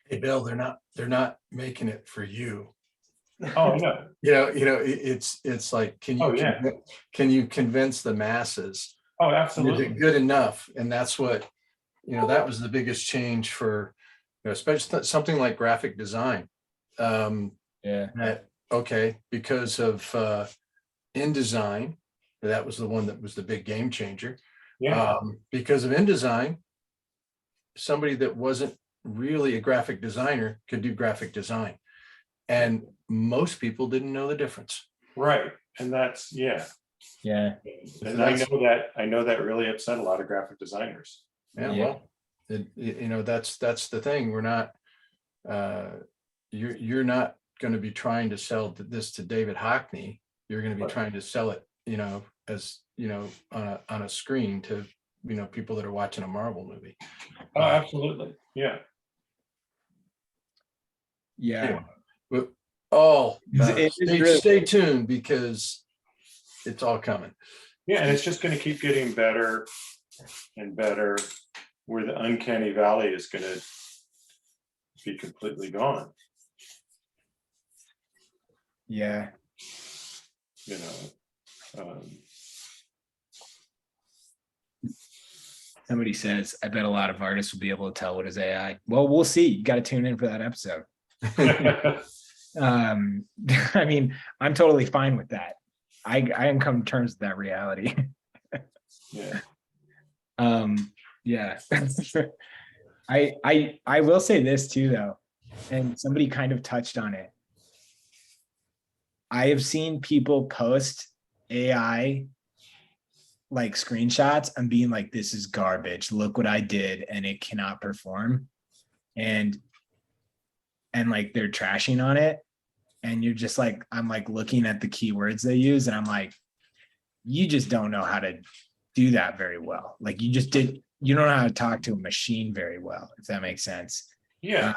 Hey, Bill, they're not making it for you. Oh, I know. It's like, Oh, yeah. can you convince the masses? Oh, Is absolutely. it good enough? And that's what, that was the biggest change for, especially something like graphic design. Yeah. That, okay, because of InDesign, That was the one that was the big game changer. Yeah, Because of InDesign, somebody that wasn't really a graphic designer could do graphic design. And most people didn't know the difference. right. And that's, yeah. Yeah. And I know that really upset a lot of graphic designers. Yeah, Yeah. well, that's the thing. We're not, you're not going to be trying to sell this to David Hockney. You're going to be Right. trying to sell it, as, on a screen to, people that are watching a Marvel movie. Oh, absolutely. Yeah. Yeah. Anyway, but all, It is really- stay tuned because it's all coming. Yeah, and it's just going to keep getting better and better, where the uncanny valley is going to be completely gone. Yeah. You know, Somebody says, I bet a lot of artists will be able to tell what is AI. Well, we'll see. You got to tune in for that episode. I mean, I'm totally fine with that. I am come to terms with that reality. yeah. Yeah. I will say this too, though, and somebody kind of touched on it. I have seen people post AI like screenshots and being like, this is garbage. Look what I did, and it cannot perform. And like they're trashing on it. And you're just like, I'm like looking at the keywords they use, and I'm like, you just don't know how to do that very well. Like you don't know how to talk to a machine very well, if that makes sense. Yeah.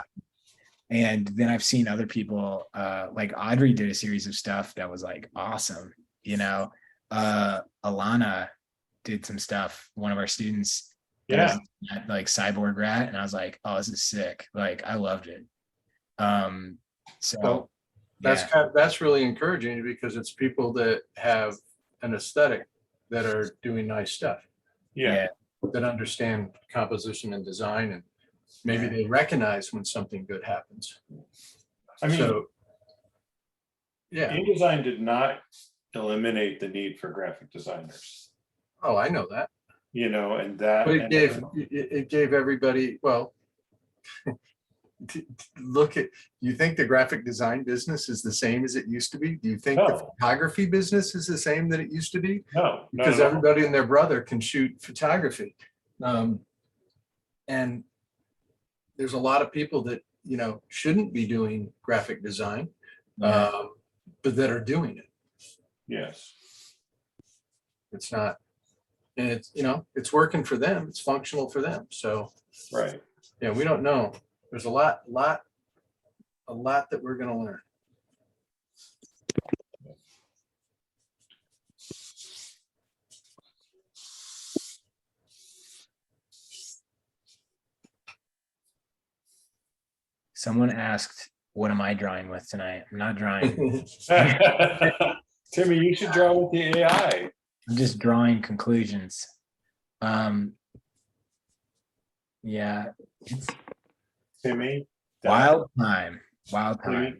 And then I've seen other people, like Audrey did a series of stuff that was like awesome. Alana did some stuff, one of our students. Yeah. Like Cyborg Rat, and I was like, oh, this is sick. Like I loved it. So Well, that's really encouraging because it's people that have an aesthetic that are doing nice stuff, Yeah. that understand composition and design, and maybe they recognize when something good happens. I mean, So, yeah. InDesign did not eliminate the need for graphic designers. Oh, I know that. And that. But it gave everybody, well, you think the graphic design business is the same as it used to be? Do you think the No. photography business is the same that it used to be? No, Because everybody and their brother can shoot photography. And there's a lot of people that, shouldn't be doing graphic design, but that are doing it. Yes. It's not, and it's, it's working for them. It's functional for them. So, Right. yeah, we don't know. There's a lot that we're going to learn. someone asked, what am I drawing with tonight? I'm not drawing. Timmy, you should draw with the AI. I'm just drawing conclusions. Yeah. Timmy. Wild time. Timmy,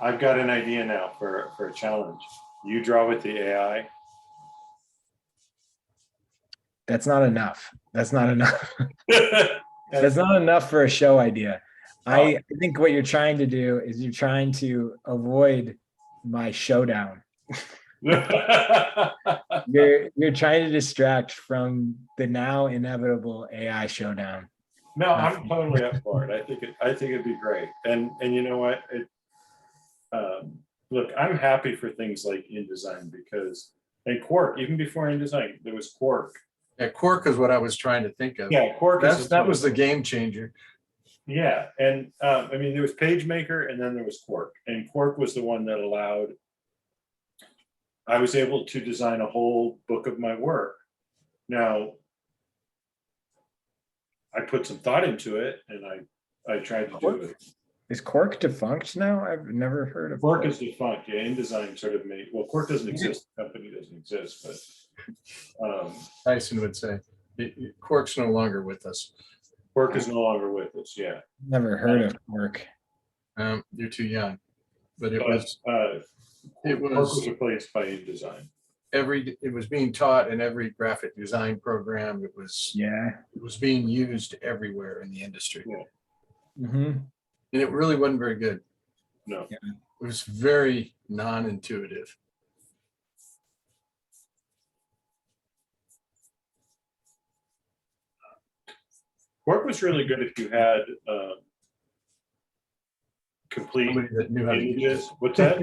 I've got an idea now for a challenge. You draw with the AI. That's not enough. That's not enough. That's not enough for a show idea. I think what you're trying to do is you're trying to avoid my showdown. You're trying to distract from the now inevitable AI showdown. No, I'm totally up for it. I think it'd be great. And you know what? Look, I'm happy for things like InDesign because, and Quark, even before InDesign, there was Quark. Yeah, Quark is what I was trying to think of. Yeah, Quark that was the game changer. Yeah, and I mean, there was PageMaker, and then there was Quark, and Quark was the one that allowed. I was able to design a whole book of my work. Now, I put some thought into it, and I tried to do it. Is Quark defunct now? I've never heard of Quark is defunct. Yeah, InDesign sort of made. Well, Quark doesn't exist. The company doesn't exist, but Tyson would say Quark's no longer with us. Quark is no longer with us. Yeah, Never heard of Quark. You're too young, but it Quark was was replaced by InDesign. it was being taught in every graphic design program. It was being used everywhere in the industry. Yeah. And it really wasn't very good. No. Yeah. It was very non-intuitive. Work was really good if you had complete Somebody that knew how to use images. it. What's that?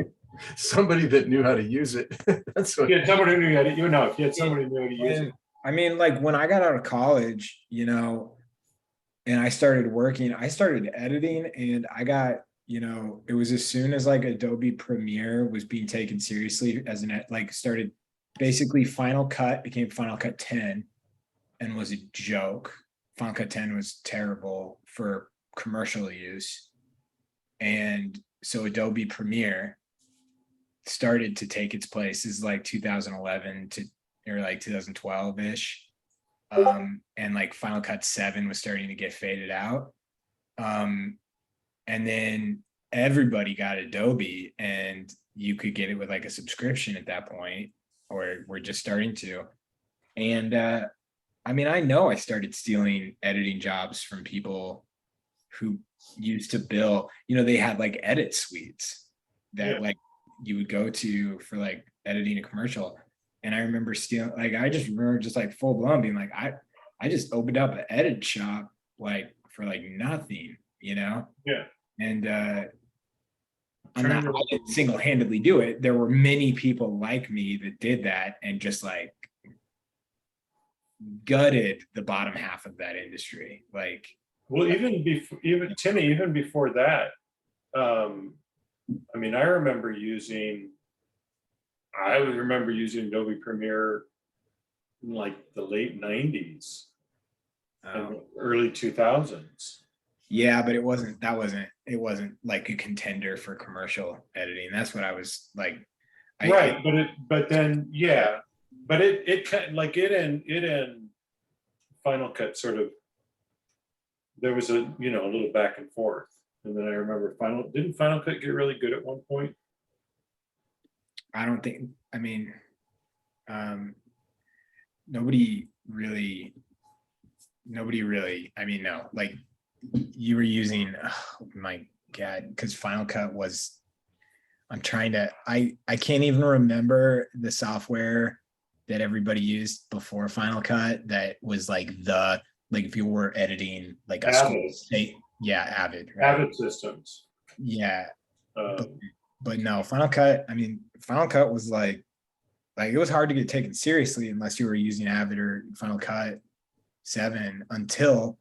Somebody that knew how to use it. That's what. Yeah, somebody who knew how to, you know, if you had somebody who knew how to use it. I mean, like when I got out of college, you know, and I started working, I started editing, and I got, you know, it was as soon as like Adobe Premiere was being taken seriously as an, like started basically Final Cut became Final Cut 10 and was a joke. Final Cut 10 was terrible for commercial use. And so Adobe Premiere started to take its place is like 2011 to or like 2012 ish. And like Final Cut 7 was starting to get faded out. And then everybody got Adobe, and you could get it with like a subscription at that point, or we're just starting to. And I mean, I know I started stealing editing jobs from people who used to bill, you know, they had like edit suites that like you would go to for like editing a commercial. And I remember stealing, like, I just remember just like full blown being like, I just opened up an edit shop like for like nothing, you know? Yeah. And I didn't single-handedly do it. There were many people like me that did that and just like gutted the bottom half of that industry. Like, well, even Timmy, even before that, I mean, I remember using Adobe Premiere in like the late 90s and early 2000s. Yeah, but it wasn't like a contender for commercial editing. That's what I was like. Right, but then it kind like it and Final Cut sort of, there was a, you know, a little back and forth. And then I remember didn't Final Cut get really good at one point? I don't think, I mean, nobody really, I mean, no, like you were using, oh my God, because Final Cut was, I can't even remember the software that everybody used before Final Cut that was like if you were editing like a school state, Avid, right? Avid Systems. Yeah. But no, Final Cut, I mean, Final Cut was like it was hard to get taken seriously unless you were using Avid or Final Cut 7 until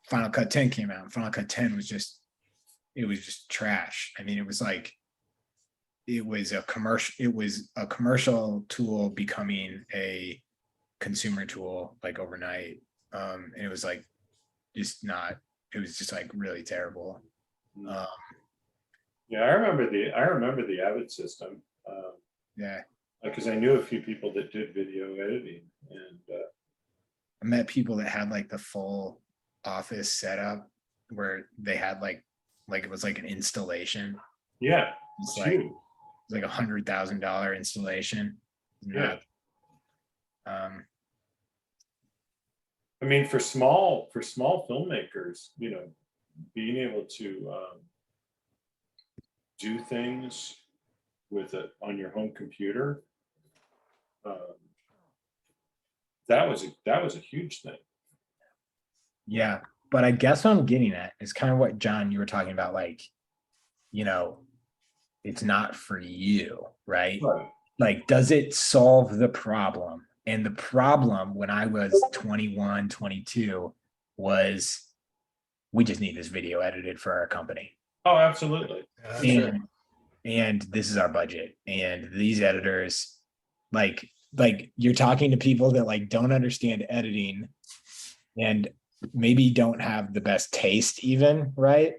Final Cut 10 came out. Final Cut 10 was just trash. I mean, it was a commercial tool becoming a consumer tool like overnight. And it was like just like really terrible. Yeah, I remember the Avid system. Yeah. Because I knew a few people that did video editing, and I met people that had like the full office setup where they had like it was like an installation. Yeah, it's like $100,000 installation. Yeah. I mean, for small filmmakers, you know, being able to do things with it on your home computer, that was a huge thing. Yeah, but I guess what I'm getting at is kind of what John, you were talking about, like, you know, it's not for you, right? Like, does it solve the problem? And the problem when I was 21, 22 was we just need this video edited for our company. Oh, absolutely. And this is our budget. And these editors, like you're talking to people that like don't understand editing and maybe don't have the best taste even, right?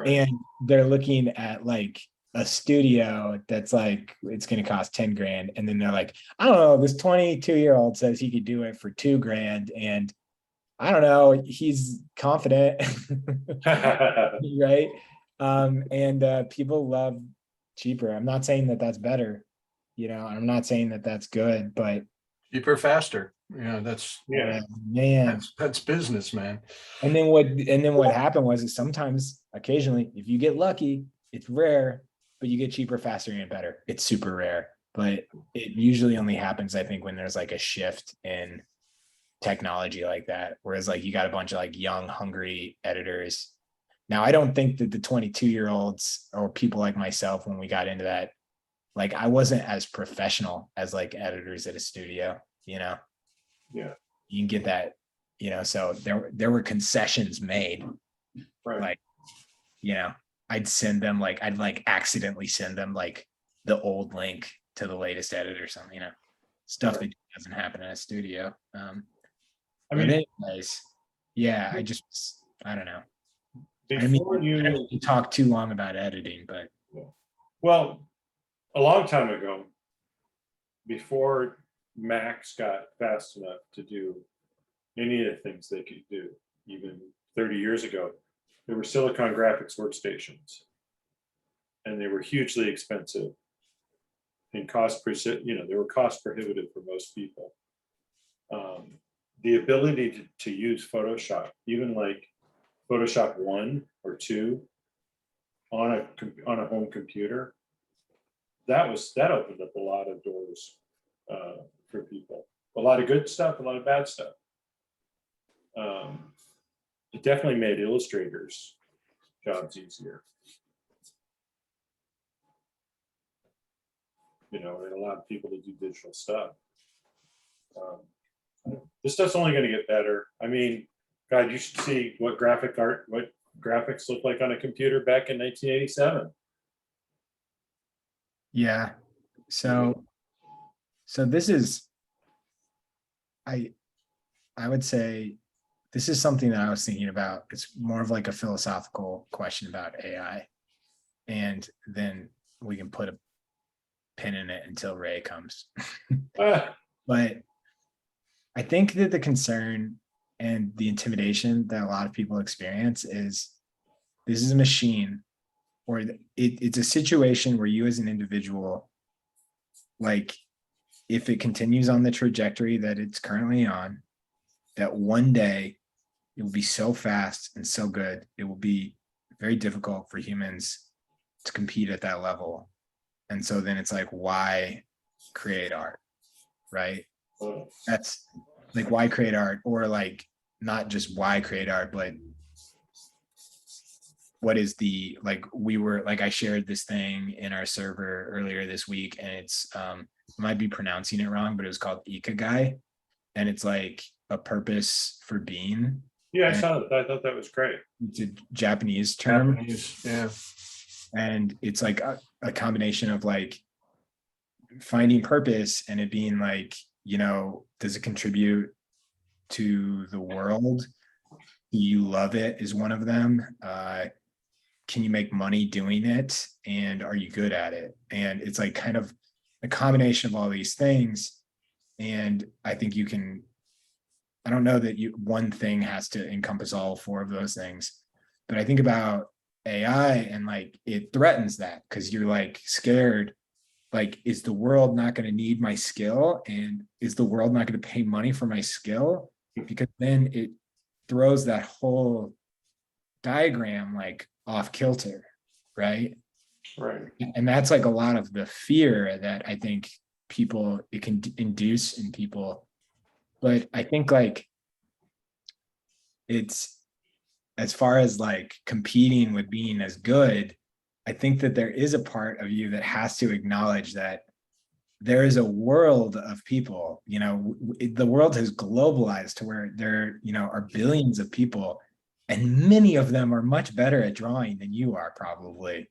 And they're looking at like a studio that's like, it's going to cost 10 grand. And then they're like, I don't know, this 22-year-old says he could do it for 2 grand. And I don't know, he's confident. Right. And people love cheaper. I'm not saying that that's better, and I'm not saying that that's good, but Cheaper, faster. Yeah. man. That's business, man. And then what happened was is sometimes, occasionally, if you get lucky, it's rare, but you get cheaper, faster, and better. It's super rare, but it usually only happens, I think, when there's like a shift in technology like that. Whereas like you got a bunch of like young, hungry editors. Now, I don't think that the 22-year-olds or people like myself, when we got into that, like I wasn't as professional as like editors at a studio, Yeah. you can get that, so there were concessions made. Right. Like, I'd like accidentally send them like the old link to the latest edit or something, stuff Right. that doesn't happen in a studio. I But mean, anyways, yeah, I don't know. I before mean, you talk too long about editing, but well, a long time ago, before Macs got fast enough to do any of the things they could do, even 30 years ago, there were Silicon graphics workstations, and they were hugely expensive and they were cost prohibitive for most people. The ability to use Photoshop, even like Photoshop 1 or 2 on a home computer, that opened up a lot of doors for people. A lot of good stuff, a lot of bad stuff. It definitely made illustrators' jobs easier. It allowed people to do digital stuff. This stuff's only going to get better. I mean, God, you should see what graphics look like on a computer back in 1987. yeah. So this is, I would say, this is something that I was thinking about. It's more of like a philosophical question about AI, and then we can put a pin in it until Ray comes. But I think that the concern and the intimidation that a lot of people experience is this is a machine, or it's a situation where you as an individual, like if it continues on the trajectory that it's currently on, that one day it will be so fast and so good, it will be very difficult for humans to compete at that level. And so then it's like, why create art, right? That's like, why create art? Or like, not just why create art, but what is I shared this thing in our server earlier this week, and it's I might be pronouncing it wrong, but it was called Ikagai, and it's like a purpose for being. Yeah, I saw it. I thought that was great. It's a Japanese term. Yeah. And it's like a combination of like finding purpose and it being like, does it contribute to the world? Do you love it is one of them. Can you make money doing it? And are you good at it? And it's like kind of a combination of all these things. And I think I don't know that one thing has to encompass all four of those things, but I think about AI and like it threatens that, because you're like scared, like, is the world not going to need my skill? And is the world not going to pay money for my skill? Because then it throws that whole diagram like off kilter, right? Right. And that's like a lot of the fear that I think it can induce in people. But I think like it's, as far as like competing with being as good, I think that there is a part of you that has to acknowledge that there is a world of people, the world has globalized to where there, are billions of people, and many of them are much better at drawing than you are probably.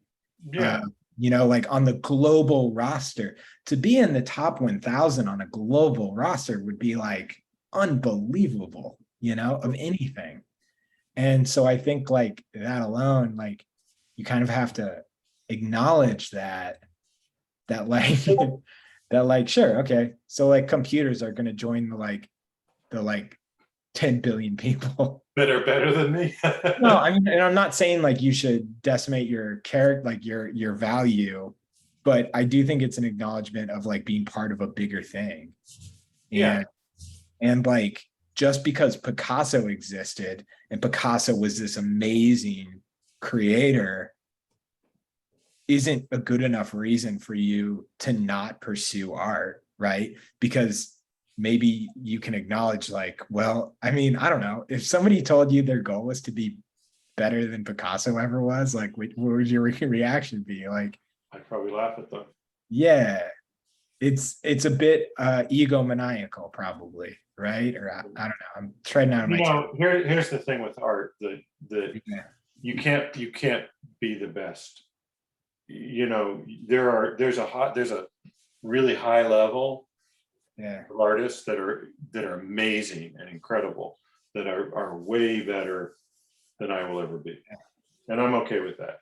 Yeah. Like on the global roster, to be in the top 1,000 on a global roster would be like unbelievable, of anything. And so I think like that alone, like you kind of have to acknowledge that like that like, sure, okay, so like computers are going to join the 10 billion people that are better than me. No, I mean, and I'm not saying like you should decimate your character, like your value, but I do think it's an acknowledgement of like being part of a bigger thing. Yeah. And like, just because Picasso existed and Picasso was this amazing creator isn't a good enough reason for you to not pursue art, right? Because maybe you can acknowledge like, well, I mean, I don't know, if somebody told you their goal was to be better than Picasso ever was, like, what would your reaction be? Like, I'd probably laugh at them. yeah, it's a bit egomaniacal probably, right? Or I don't know, I'm treading out of my Here's the thing with art, that yeah. you can't be the best. There's a really high level Yeah. of artists that are amazing and incredible, that are way better than I will ever be. And I'm okay with that.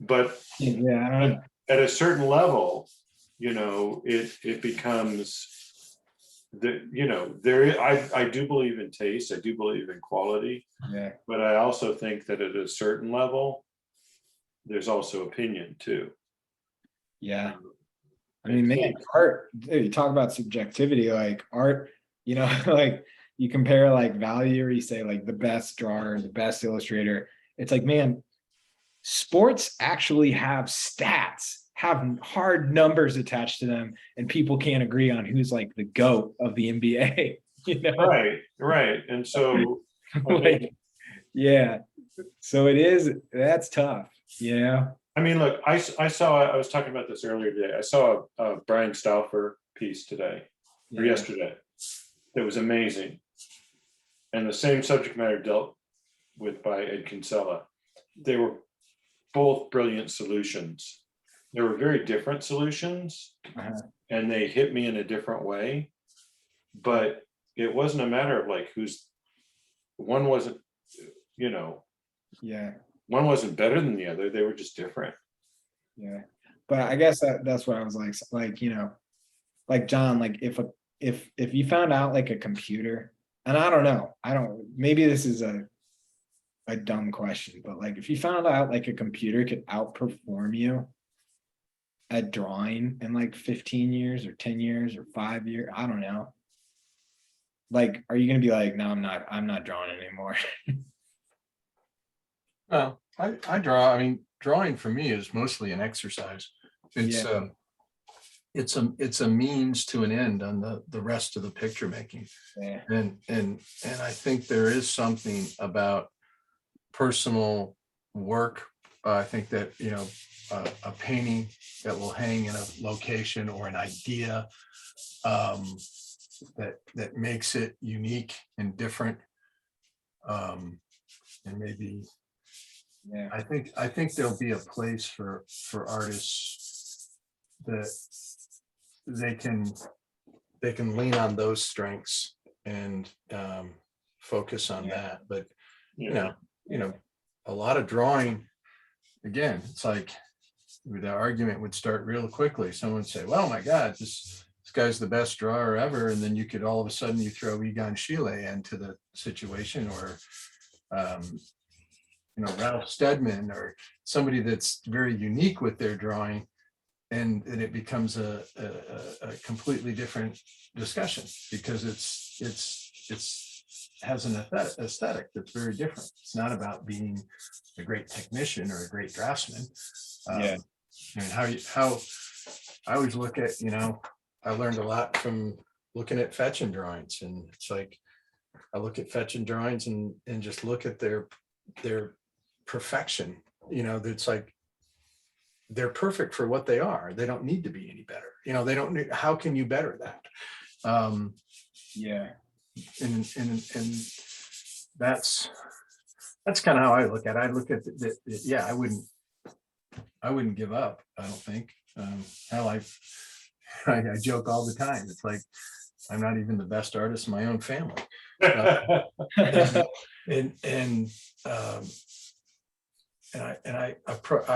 But Yeah, I don't know. at a certain level, it becomes I do believe in taste, I do believe in quality, Yeah. but I also think that at a certain level, there's also opinion too. Yeah. I mean, man, art, dude, you talk about subjectivity, like art, like you compare like value, or you say like the best drawer, the best illustrator. It's like, man, sports actually have stats, have hard numbers attached to them, and people can't agree on who's like the GOAT of the NBA. Right. And so Like, yeah. So that's tough. I mean, look, I was talking about this earlier today. I saw a Brian Stauffer piece today or yesterday that was amazing. And the same subject matter dealt with by Ed Kinsella. They were both brilliant solutions. They were very different solutions, and they hit me in a different way. But it wasn't a matter of like one wasn't, one wasn't better than the other. They were just different. Yeah. But I guess that's what I was like, like John, like if you found out like a computer, and I don't know, maybe this is a dumb question, but like if you found out like a computer could outperform you at drawing in like 15 years or 10 years or 5 years, I don't know. Like, are you gonna be like, no, I'm not drawing anymore? Well, I draw. I mean, drawing for me is mostly an exercise. It's a means to an end on the rest of the picture making. Yeah. And I think there is something about personal work. I think that, a painting that will hang in a location or an idea that makes it unique and different. And maybe, I think there'll be a place for artists that they can lean on those strengths and focus on that. But a lot of drawing, again, it's like the argument would start real quickly. Someone would say, well, my God, this guy's the best drawer ever. And then you could all of a sudden you throw Egon Schiele into the situation, or Ralph Steadman, or somebody that's very unique with their drawing, and it becomes a completely different discussion, because it's has an aesthetic that's very different. It's not about being a great technician or a great draftsman. And how I always look at, I learned a lot from looking at fetching drawings, and it's like I look at fetching drawings and just look at their perfection. It's like they're perfect for what they are. They don't need to be any better. They don't need, how can you better that? And that's kind of how I look at it. I look at I wouldn't give up. I don't think. Hell, I joke all the time. It's like I'm not even the best artist in my own family. I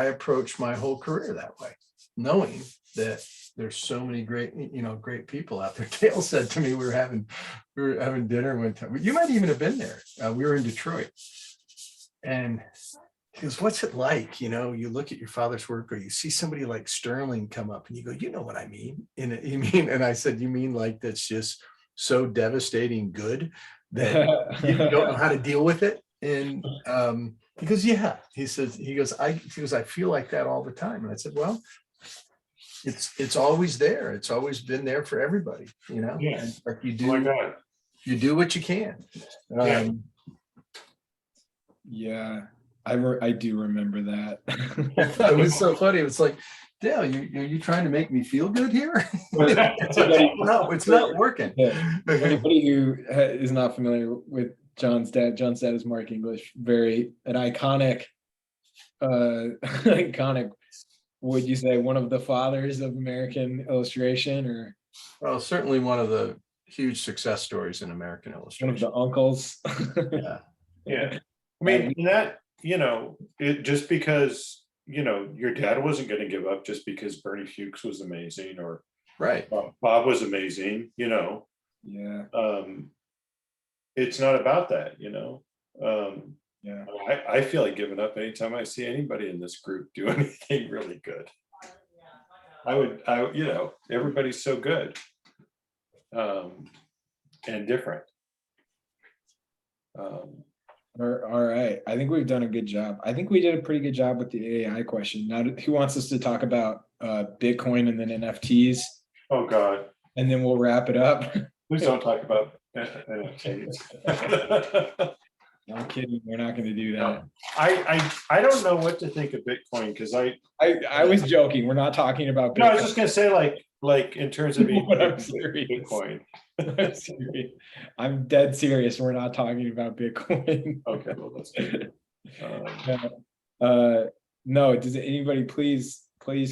approach my whole career that way, knowing that there's so many great people out there. Dale said to me, we were having dinner one time. You might even have been there. We were in Detroit, and goes, what's it like? You know, you look at your father's work, or you see somebody like Sterling come up and you go, you know what I mean? And you mean, and I said, you mean like that's just so devastating good that you don't know how to deal with it? And he goes, yeah. He goes, I feel like that all the time. And I said, well, it's always there. It's always been there for everybody, you know. Yeah. And like you Oh my do, God. you do what you can. Yeah. Yeah, I do remember that. It was so funny. It was like, Dale, you trying to make me feel good here? It's like, no, it's not working. Yeah. For anybody who is not familiar with John's dad is Mark English, an iconic, iconic. Would you say one of the fathers of American illustration, or Well, certainly one of the huge success stories in American one of illustration. the uncles? Yeah. Yeah. I mean, and that, you know, it just because, you know, your dad wasn't going to give up just because Bernie Fuchs was amazing or Right. Bob was amazing, you know. Yeah, It's not about that, you know. yeah. I feel like giving up anytime I see anybody in this group do anything really good. You know, everybody's so good and different. All right. I think we've done a good job. I think we did a pretty good job with the AI question. Now, who wants us to talk about Bitcoin and then NFTs? Oh God, And then we'll wrap it up. please don't talk about NFTs. I'm kidding. We're not going to do that. I don't know what to think of Bitcoin because I was joking. We're not talking about Bitcoin. no, I was just gonna say like in terms of But I'm serious. Bitcoin. I'm serious. I'm dead serious. We're not talking about Bitcoin. Okay, well that's good. No, does anybody please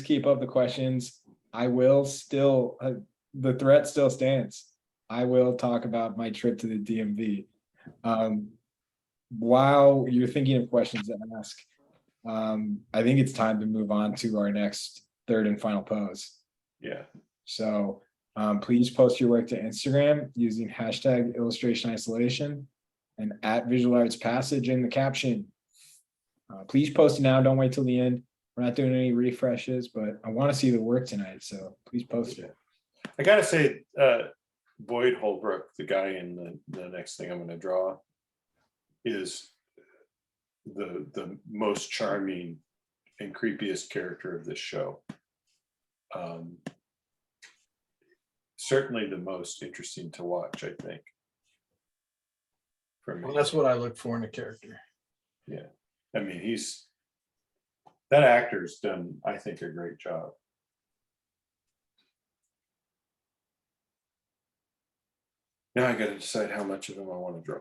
keep up the questions. I will still, the threat still stands. I will talk about my trip to the DMV. While you're thinking of questions to ask, I think it's time to move on to our next third and final pose. Yeah. So please post your work to Instagram using hashtag illustration isolation and at visual arts passage in the caption. Please post it now. Don't wait till the end. We're not doing any refreshes, but I want to see the work tonight. So please post it. I gotta say, Boyd Holbrook, the guy in the next thing I'm gonna draw, is the most charming and creepiest character of this show. Certainly the most interesting to watch, I think. For me. Well, that's what I look for in a character. Yeah. I mean, that actor's done, I think, a great job. Now I got to decide how much of him I want to draw.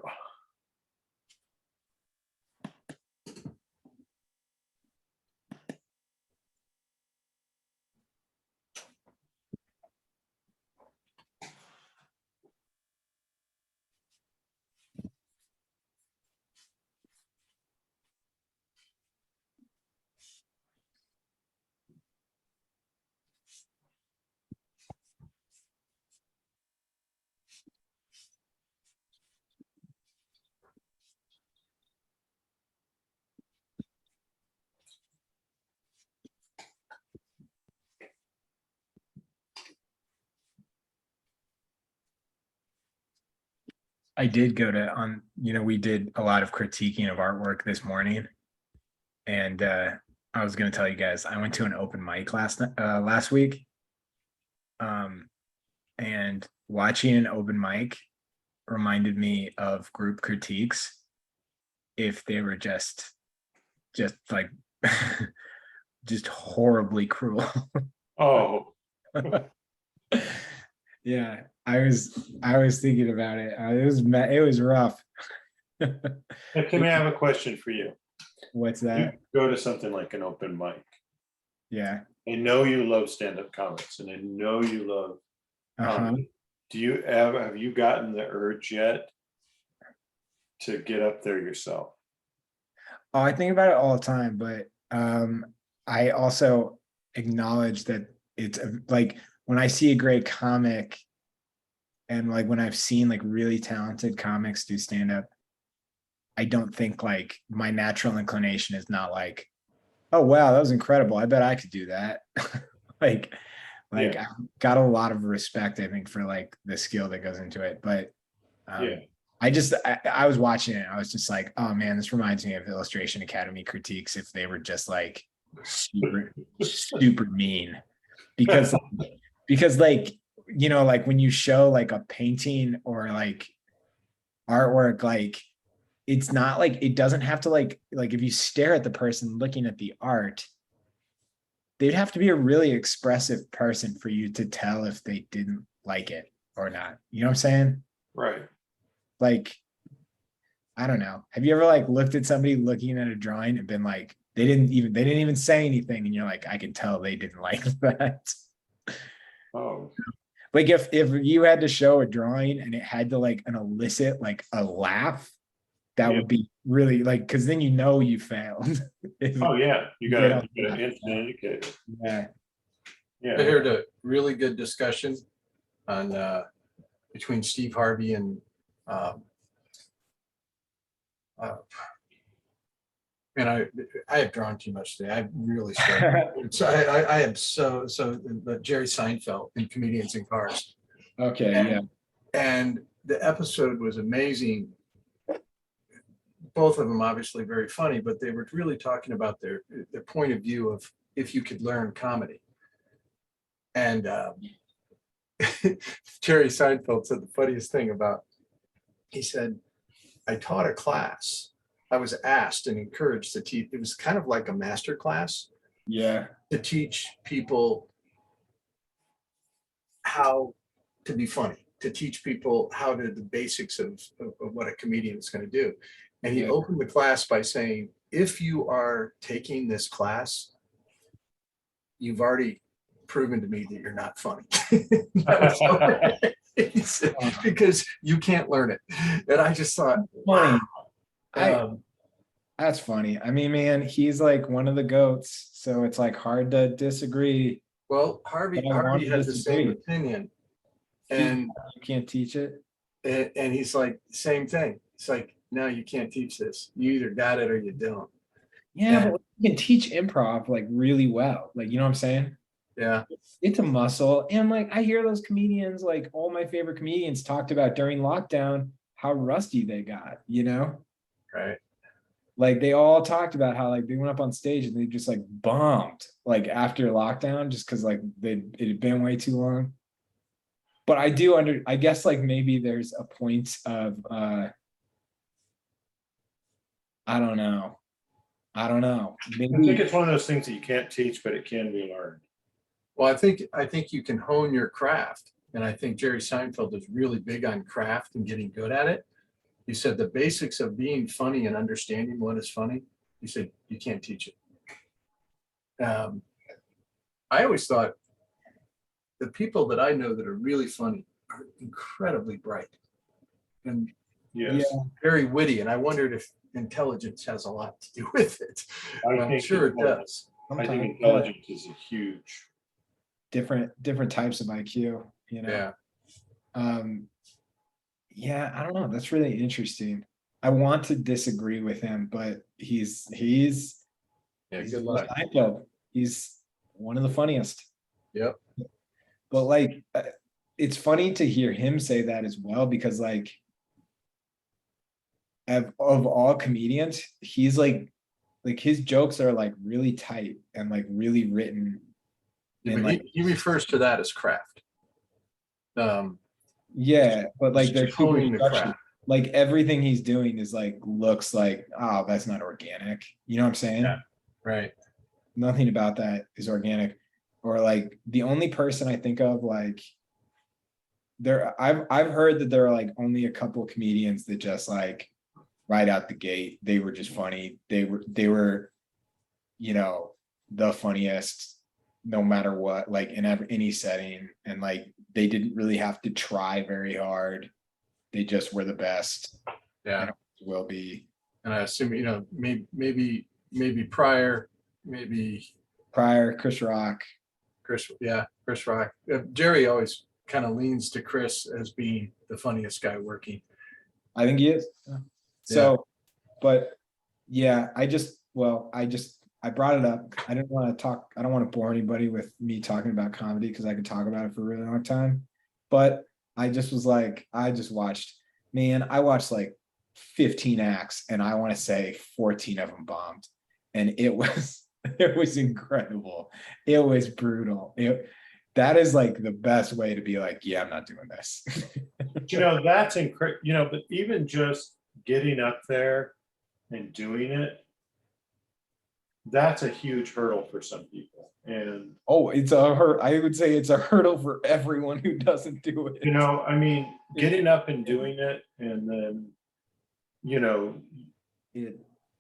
I did go to we did a lot of critiquing of artwork this morning. And I was going to tell you guys, I went to an open mic last week. And watching an open mic reminded me of group critiques if they were just like just horribly cruel. Oh. Yeah, I was thinking about it. It was rough. Tim, I have a question for you. What's You that? go to something like an open mic. Yeah. I know you love stand-up comics, and I know you love comedy. Do you have you gotten the urge yet to get up there yourself? Oh, I think about it all the time, but I also acknowledge that it's like when I see a great comic and like when I've seen like really talented comics do stand up, I don't think like my natural inclination is not like, oh wow, that was incredible. I bet I could do that. like Yeah. I've got a lot of respect, I think, for like the skill that goes into it. But Yeah. I was watching it. I was just like, oh man, this reminds me of Illustration Academy critiques if they were just like super mean. Because like, you know, like when you show like a painting or like artwork, like it's not like it doesn't have to like if you stare at the person looking at the art, they'd have to be a really expressive person for you to tell if they didn't like it or not. You know what I'm saying? Right. Like, I don't know. Have you ever like looked at somebody looking at a drawing and been like, they didn't even say anything, and you're like, I can tell they didn't like that. Oh, Like if you had to show a drawing and it had to like an elicit like a laugh, that Yeah. would be really like, because then you know you failed. oh yeah. You They got don't an laugh. instant indicator. Yeah. Yeah. I heard a really good discussion on between Steve Harvey and um, and I have drawn too much today. I really struggled. So I am so Jerry Seinfeld in Comedians in Cars. Okay. Yeah. And the episode was amazing. Both of them obviously very funny, but they were really talking about their point of view of if you could learn comedy. And Jerry Seinfeld said the funniest thing about, he said, I taught a class. I was asked and encouraged to teach. It was kind of like a master class Yeah. to teach people how to be funny, to teach people how to the basics of what a comedian is going to do. And he Yeah. opened the class by saying, if you are taking this class, you've already proven to me that you're not funny. He said, because you can't learn it. And I just thought, Funny. wow. That's funny. I mean, man, he's like one of the goats, so it's like hard to disagree. Well, Harvey But I want to has the same disagree. opinion. And You can't teach it. and he's like, same thing. It's like, no, you can't teach this. You either got it or you don't. Yeah, And but you can teach improv like really well. Like, you know what I'm saying? yeah, It's a muscle. And like I hear those comedians, like all my favorite comedians talked about during lockdown how rusty they got, you know? right. Like they all talked about how like they went up on stage and they just like bombed like after lockdown just because like it had been way too long. But I guess like maybe there's a point of I don't know. I think Maybe it's one of those things that you can't teach, but it can be learned. Well, I think you can hone your craft. And I think Jerry Seinfeld is really big on craft and getting good at it. He said the basics of being funny and understanding what is funny, he said, you can't teach it. I always thought the people that I know that are really funny are incredibly bright and Yes. very witty. And I wondered if intelligence has a lot to do with it. I I'm think sure it does. I think intelligence is a huge. different types of IQ, you know. Yeah. Yeah, I don't know. That's really interesting. I want to disagree with him, but he's Yeah. he's Good luck. Seinfeld. He's one of the funniest. Yep. But like, it's funny to hear him say that as well, because like, of all comedians, he's like his jokes are like really tight and like really written. Yeah, And but like, he refers to that as craft. yeah, but like they're just super honing the structured. craft. Like everything he's doing is like looks like, oh, that's not organic. You know what I'm saying? Yeah. Right. Nothing about that is organic. Or like the only person I think of like I've heard that there are like only a couple of comedians that just like right out the gate, they were just funny. They were, you know, the funniest no matter what, like in any setting. And like they didn't really have to try very hard. They just were the best. Yeah. And will be. And I assume, maybe Pryor, maybe Chris Rock. Chris. Yeah. Chris Rock. Jerry always kind of leans to Chris as being the funniest guy working. I think he is. So But yeah, I brought it up. I didn't want to talk. I don't want to bore anybody with me talking about comedy because I could talk about it for a really long time. But I just was like, I watched like 15 acts, and I want to say 14 of them bombed, and it was it was incredible. It was brutal. That is like the best way to be like, yeah, I'm not doing this. That's incredible, but even just getting up there and doing it, that's a huge hurdle for some people. And Oh, I would say it's a hurdle for everyone who doesn't do it. I mean, getting up and doing it, and then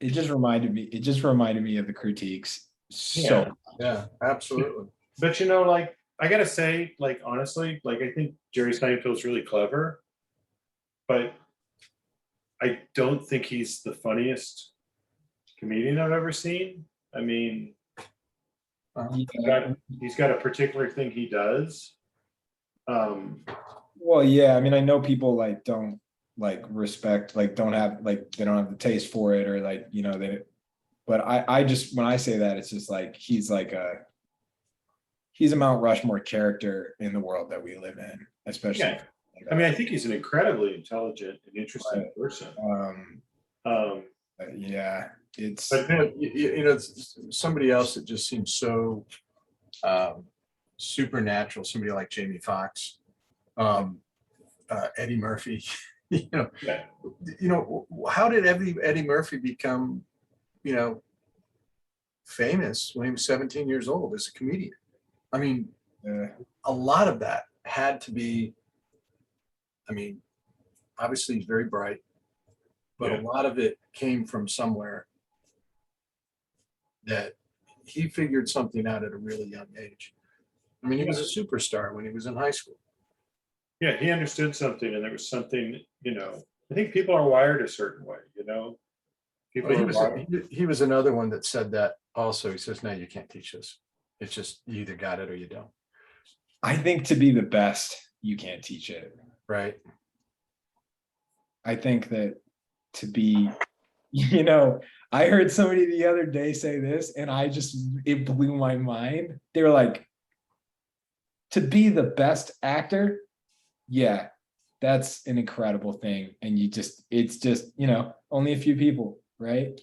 It just reminded me of the critiques. So Yeah, absolutely. but like, I gotta say, like, honestly, like, I think Jerry Seinfeld's really clever, but I don't think he's the funniest comedian I've ever seen. I mean, yeah. he's got a particular thing he does. Well, yeah, I mean, I know people like don't like respect, like don't have like they don't have the taste for it, or like they. But I just when I say that, it's just like he's a Mount Rushmore character in the world that we live in, especially. Yeah. I mean, I think he's an incredibly intelligent and interesting person. Yeah, it's. But somebody else that just seems so supernatural. Somebody like Jamie Foxx, Eddie Murphy. Yeah. How did Eddie Murphy become, famous when he was 17 years old as a comedian? I mean, a lot of that had to be. I mean, obviously he's very bright, but a lot of it came from somewhere that he figured something out at a really young age. I mean, he was a superstar when he was in high school. Yeah, he understood something, and there was something, I think people are wired a certain way, People Well, are wired. he was another one that said that also. He says, no, you can't teach this. It's just you either got it or you don't. I think to be the best, you can't teach it. Right. I think that to be, I heard somebody the other day say this, and it blew my mind. They were like, to be the best actor, yeah, that's an incredible thing. And it's just, only a few people, right?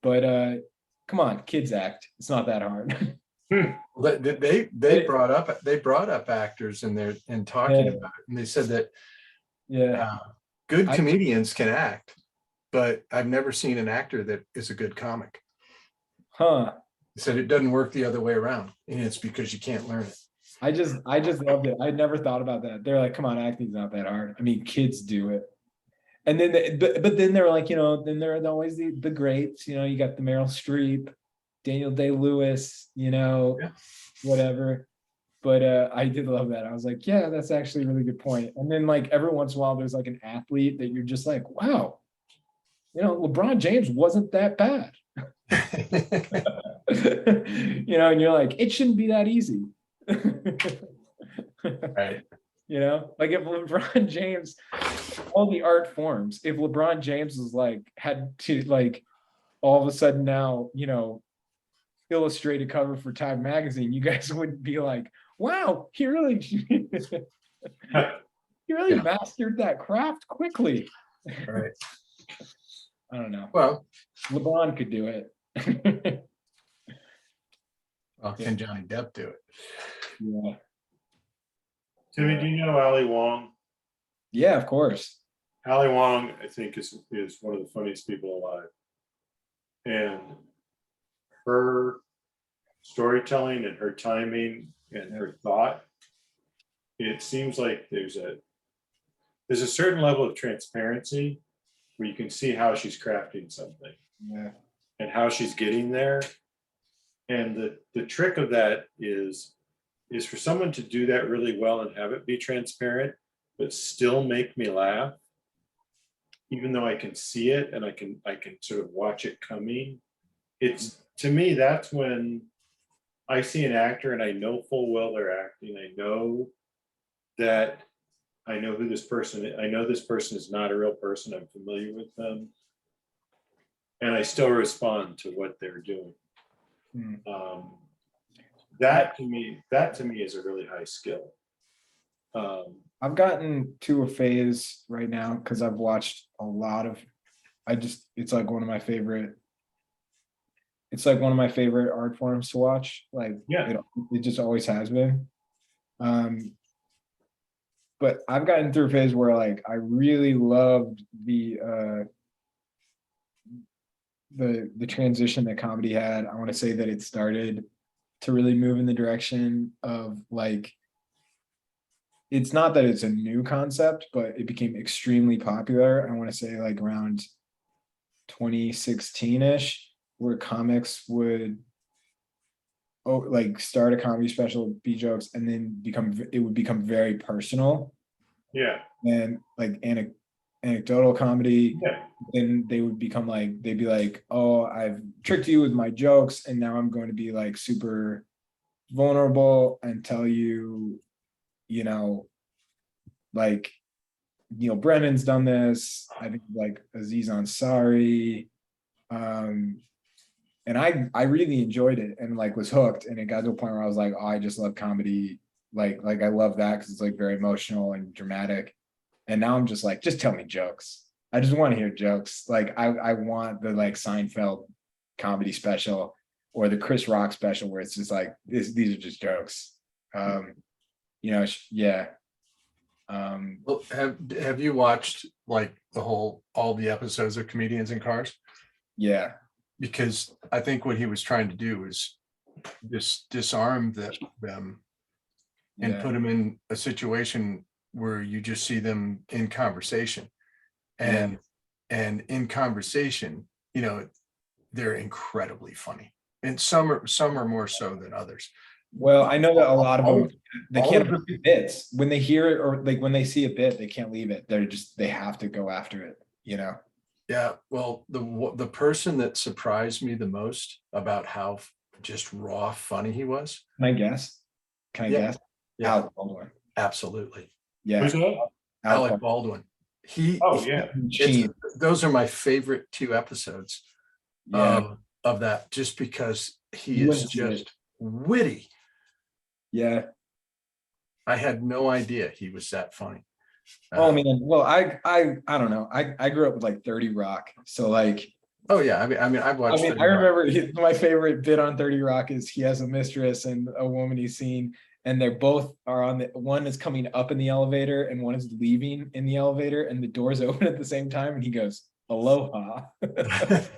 But come on, kids act. It's not that hard. But they brought up actors in there and talking about it, and they said that good comedians can act, but I've never seen an actor that is a good comic. Huh. They said it doesn't work the other way around, and it's because you can't learn it. I just loved it. I never thought about that. They're like, come on, acting's not that hard. I mean, kids do it. And then, but then they're like, then there are always the greats. You got the Meryl Streep, Daniel Day-Lewis, whatever. But I did love that. I was like, yeah, that's actually a really good point. And then like every once in a while, there's like an athlete that you're just like, wow, LeBron James wasn't that bad. And you're like, it shouldn't be that easy. Right. Like if LeBron James, all the art forms, if LeBron James was like had to like all of a sudden now, illustrate a cover for Time magazine, you guys wouldn't be like, wow, he really mastered that craft quickly. Right. I don't know. Well, LeBron could do it. Well, can Johnny Depp do it? Yeah. Timmy, do you know Ali Wong? Yeah, of course. Ali Wong, I think, is one of the funniest people alive. And her storytelling and her timing and her thought, it seems like there's a certain level of transparency where you can see how she's crafting something. Yeah. And how she's getting there. And the trick of that is for someone to do that really well and have it be transparent, but still make me laugh, even though I can see it and I can sort of watch it coming. It's, to me, that's when I see an actor and I know full well they're acting. I know who this person is. I know this person is not a real person. I'm familiar with them. and I still respond to what they're doing. Hmm. That to me is a really high skill. I've gotten to a phase right now because I've watched a lot of. It's like one of my favorite. It's like one of my favorite art forms to watch. Like Yeah. it just always has been. But I've gotten through a phase where like I really loved the transition that comedy had. I want to say that it started to really move in the direction of like, it's not that it's a new concept, but it became extremely popular. I want to say like around 2016-ish, where comics would like start a comedy special, be jokes, and then it would become very personal. Yeah. And like anecdotal comedy. Yeah. Then they would become like, they'd be like, oh, I've tricked you with my jokes, and now I'm going to be like super vulnerable and tell you, you know, like Neil Brennan's done this. I think like Aziz Ansari. And I really enjoyed it and like was hooked. And it got to a point where I was like, oh, I just love comedy. Like I love that because it's like very emotional and dramatic. And now I'm just like, just tell me jokes. I just want to hear jokes. Like I want the like Seinfeld comedy special or the Chris Rock special where it's just like these are just jokes. Yeah. Well, have you watched like all the episodes of Comedians in Cars? Yeah. Because I think what he was trying to do is just disarm them and put them in a situation where you just see them in conversation. And in conversation, they're incredibly funny. And some are more so than others. Well, I know that a lot of them, they all can't of leave bits. When they hear it or like when they see a bit, they can't leave it. They have to go after it, Yeah, well, the person that surprised me the most about how just raw funny he was. Can I guess? Yeah. Alec Baldwin. Absolutely. Yeah. Who's that? Alec Baldwin. Oh yeah. Those are my favorite two episodes of that, just because he is just witty. Yeah. I had no idea he was that funny. Oh man. Well, I don't know. I grew up with like 30 Rock. So like, oh yeah. I mean, I've watched. I remember my favorite bit on 30 Rock is he has a mistress and a woman he's seen, and they're both are on one is coming up in the elevator and one is leaving in the elevator, and the doors open at the same time, and he goes, "Aloha." That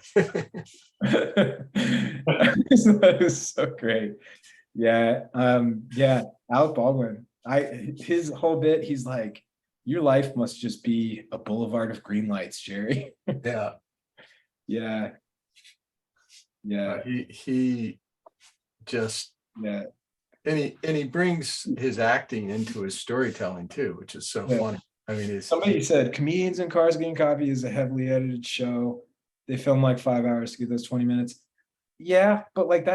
is so great. Yeah. Alec Baldwin. His whole bit, he's like, your life must just be a boulevard of green lights, Jerry. Yeah. Yeah. He just and he brings his acting into his storytelling too, which is so funny. I mean, somebody said Comedians in Cars Getting Coffee is a heavily edited show. They film like 5 hours to get those 20 minutes. Yeah, but like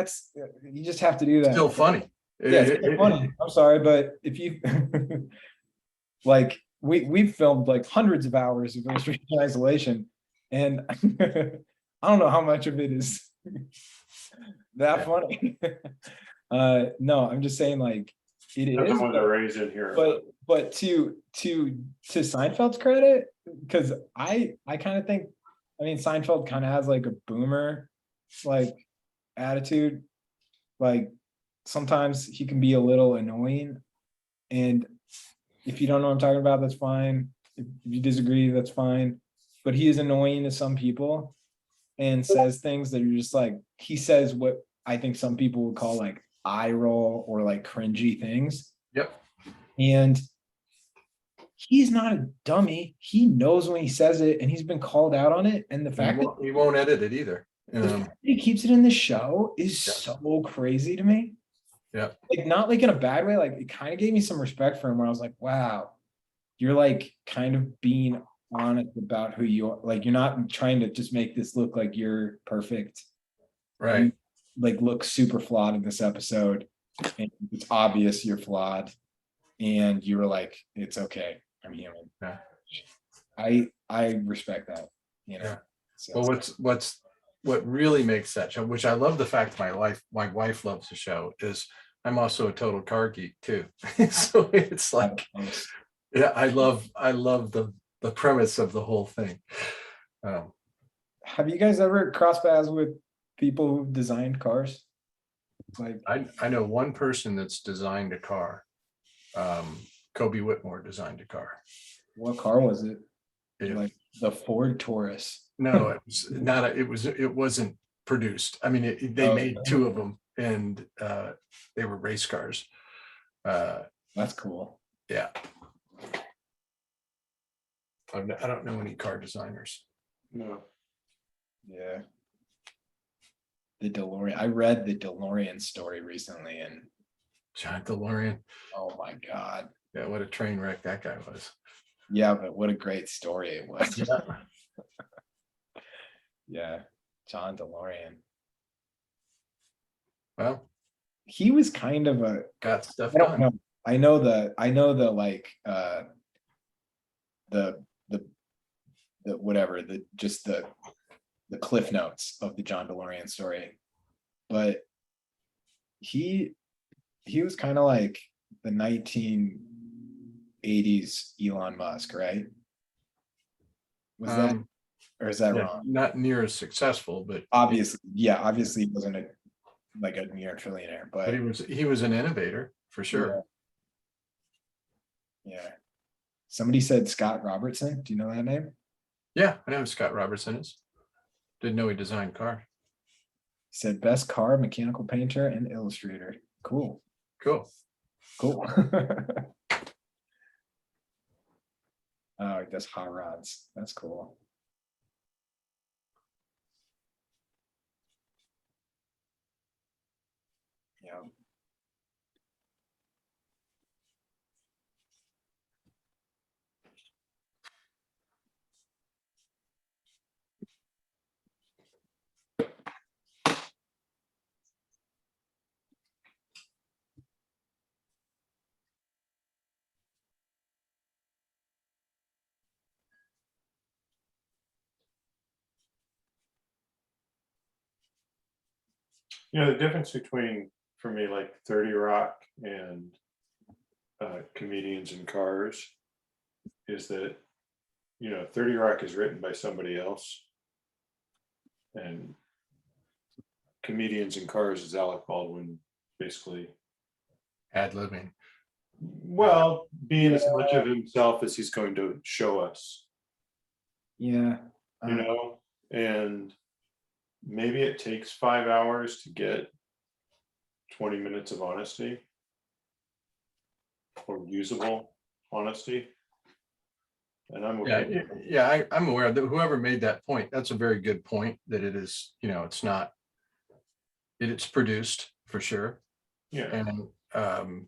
you just have to do that. Still funny. Yeah, it's still funny. I'm sorry, but if you like we've filmed like hundreds of hours of illustration in isolation, and I don't know how much of it is that funny. No, I'm just saying like it is. The one that raised in here. But to Seinfeld's credit, because I kind of think, I mean, Seinfeld kind of has like a boomer like attitude. Like sometimes he can be a little annoying, and if you don't know what I'm talking about, that's fine. If you disagree, that's fine. But he is annoying to some people and says things that are just like, he says what I think some people would call like eye roll or like cringy things. Yep. And he's not a dummy. He knows when he says it, and he's been called out on it. And the fact that he won't edit it either. he keeps it in the show is so crazy to me. Yeah. Like not like in a bad way. Like it kind of gave me some respect for him where I was like, wow, you're like kind of being honest about who you are. Like you're not trying to just make this look like you're perfect. Right. You, like look super flawed in this episode. And it's obvious you're flawed. And you were like, it's okay. I'm human. Yeah. I respect that, Yeah. So. Well, what's what really makes that show, which I love the fact my wife loves the show, is I'm also a total car geek too. So it's like, yeah, I love the premise of the whole thing. Have you guys ever crossed paths with people who've designed cars? Like, I know one person that's designed a car. Kobe Whitmore designed a car. what car was it? It- Like the Ford Taurus. no, it was not. It wasn't produced. I mean, they Oh, made two of them, and they were race cars. That's cool. Yeah. I don't know any car designers. No. Yeah. The DeLorean. I read the DeLorean story recently, and John DeLorean. oh my God. Yeah, what a train wreck that guy was. Yeah, but what a great story it was. Yeah. Yeah. John DeLorean. Well, He was kind of a, got stuff I don't done. know. I know the like the whatever, the cliff notes of the John DeLorean story. But he was kind of like the 1980s Elon Musk, right? Was that, or is that Yeah, wrong? not near as successful, but Obviously, yeah, obviously he wasn't like a near trillionaire, but he was an innovator for sure. yeah. Somebody said Scott Robertson. Do you know that name? Yeah, I know who Scott Robertson is. Didn't know he designed cars. He said best car, mechanical painter, and illustrator. Cool. Cool. Cool. Oh, he does hot rods. That's cool. Yeah. You know, the difference between, for me, like 30 Rock and comedians in cars is that, you know, 30 Rock is written by somebody else. And comedians in cars is Alec Baldwin basically, Ad-libbing. well, being as much of himself as he's going to show us, Yeah. you know, and maybe it takes 5 hours to get 20 minutes of honesty or usable honesty. And I'm okay. I'm aware that whoever made that point, that's a very good point, that it is, you know, it's not, it's produced for sure. Yeah. And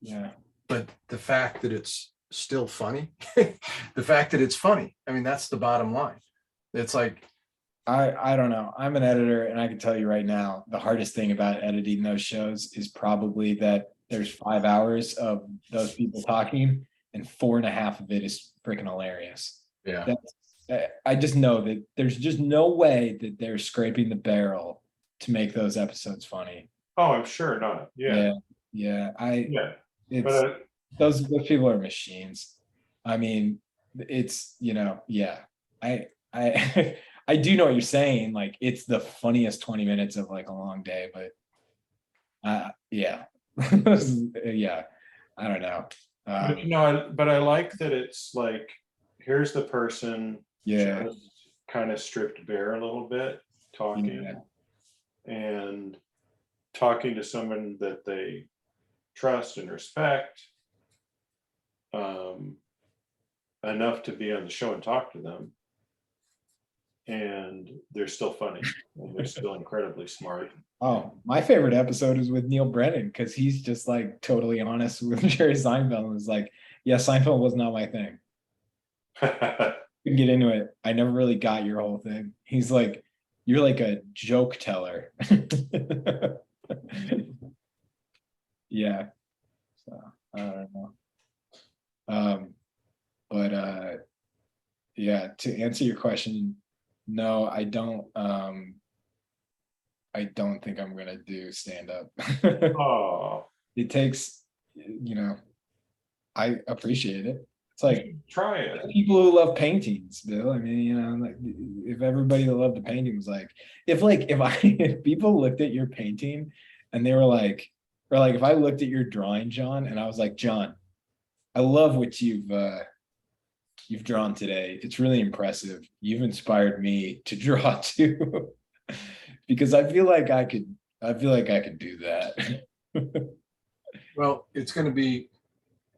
Yeah. but the fact that it's still funny, the fact that it's funny, I mean, that's the bottom line. It's like, I don't know. I'm an editor, and I can tell you right now, the hardest thing about editing those shows is probably that there's 5 hours of those people talking, and 4.5 of it is freaking hilarious. yeah, I just know that there's just no way that they're scraping the barrel to make those episodes funny. Oh, I'm sure not. Yeah. Yeah. Yeah. It's But those people are machines. I mean, it's, you know, yeah. I I do know what you're saying. Like, it's the funniest 20 minutes of like a long day, but yeah. Yeah. I don't know. but, you know, but I like that it's like, here's the person Yeah. just kind of stripped bare a little bit, talking Yeah. and talking to someone that they trust and respect enough to be on the show and talk to them. And they're still funny and they're still incredibly smart. Oh, my favorite episode is with Neil Brennan, because he's just like totally honest with Jerry Seinfeld and was like, yeah, Seinfeld was not my thing. We can get into it. I never really got your whole thing. He's like, you're like a joke teller. Yeah. So I don't know. But yeah, to answer your question, No, I don't think I'm gonna do stand up. Oh, It takes, I appreciate it. It's you like should try it. people who love paintings, Bill. I mean, like if everybody that loved the painting was like, if if people looked at your painting and they were like, or like if I looked at your drawing, John, and I was like, John, I love what you've drawn today. It's really impressive. You've inspired me to draw too. Because I feel like I could do that. Well, it's going to be,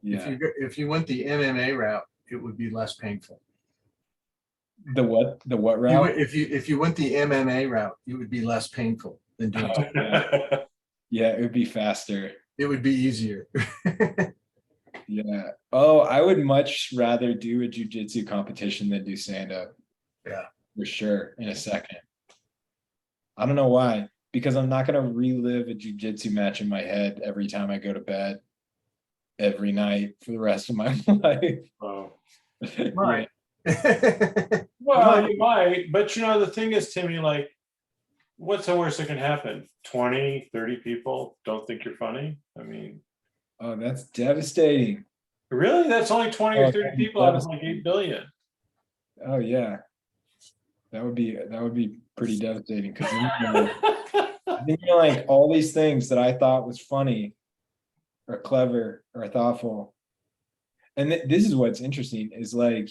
Yeah. if you went the MMA route, it would be less painful. The what route? If you went the MMA route, it would be less painful than doing. Yeah, it would be faster. It would be easier. Yeah. Oh, I would much rather do a jujitsu competition than do stand up. Yeah. For sure. In a second. I don't know why. Because I'm not gonna relive a jujitsu match in my head every time I go to bed every night for the rest of my life. Oh. Right. Well, you might, but the thing is, Timmy, like, what's the worst that can happen? 20, 30 people don't think you're funny? I mean, Oh, that's devastating. really? That's only 20 Oh, or 30 that'd be people out of like 8 billion. Oh yeah. That would be pretty devastating because then you're like all these things that I thought was funny or clever or thoughtful. And this is what's interesting is like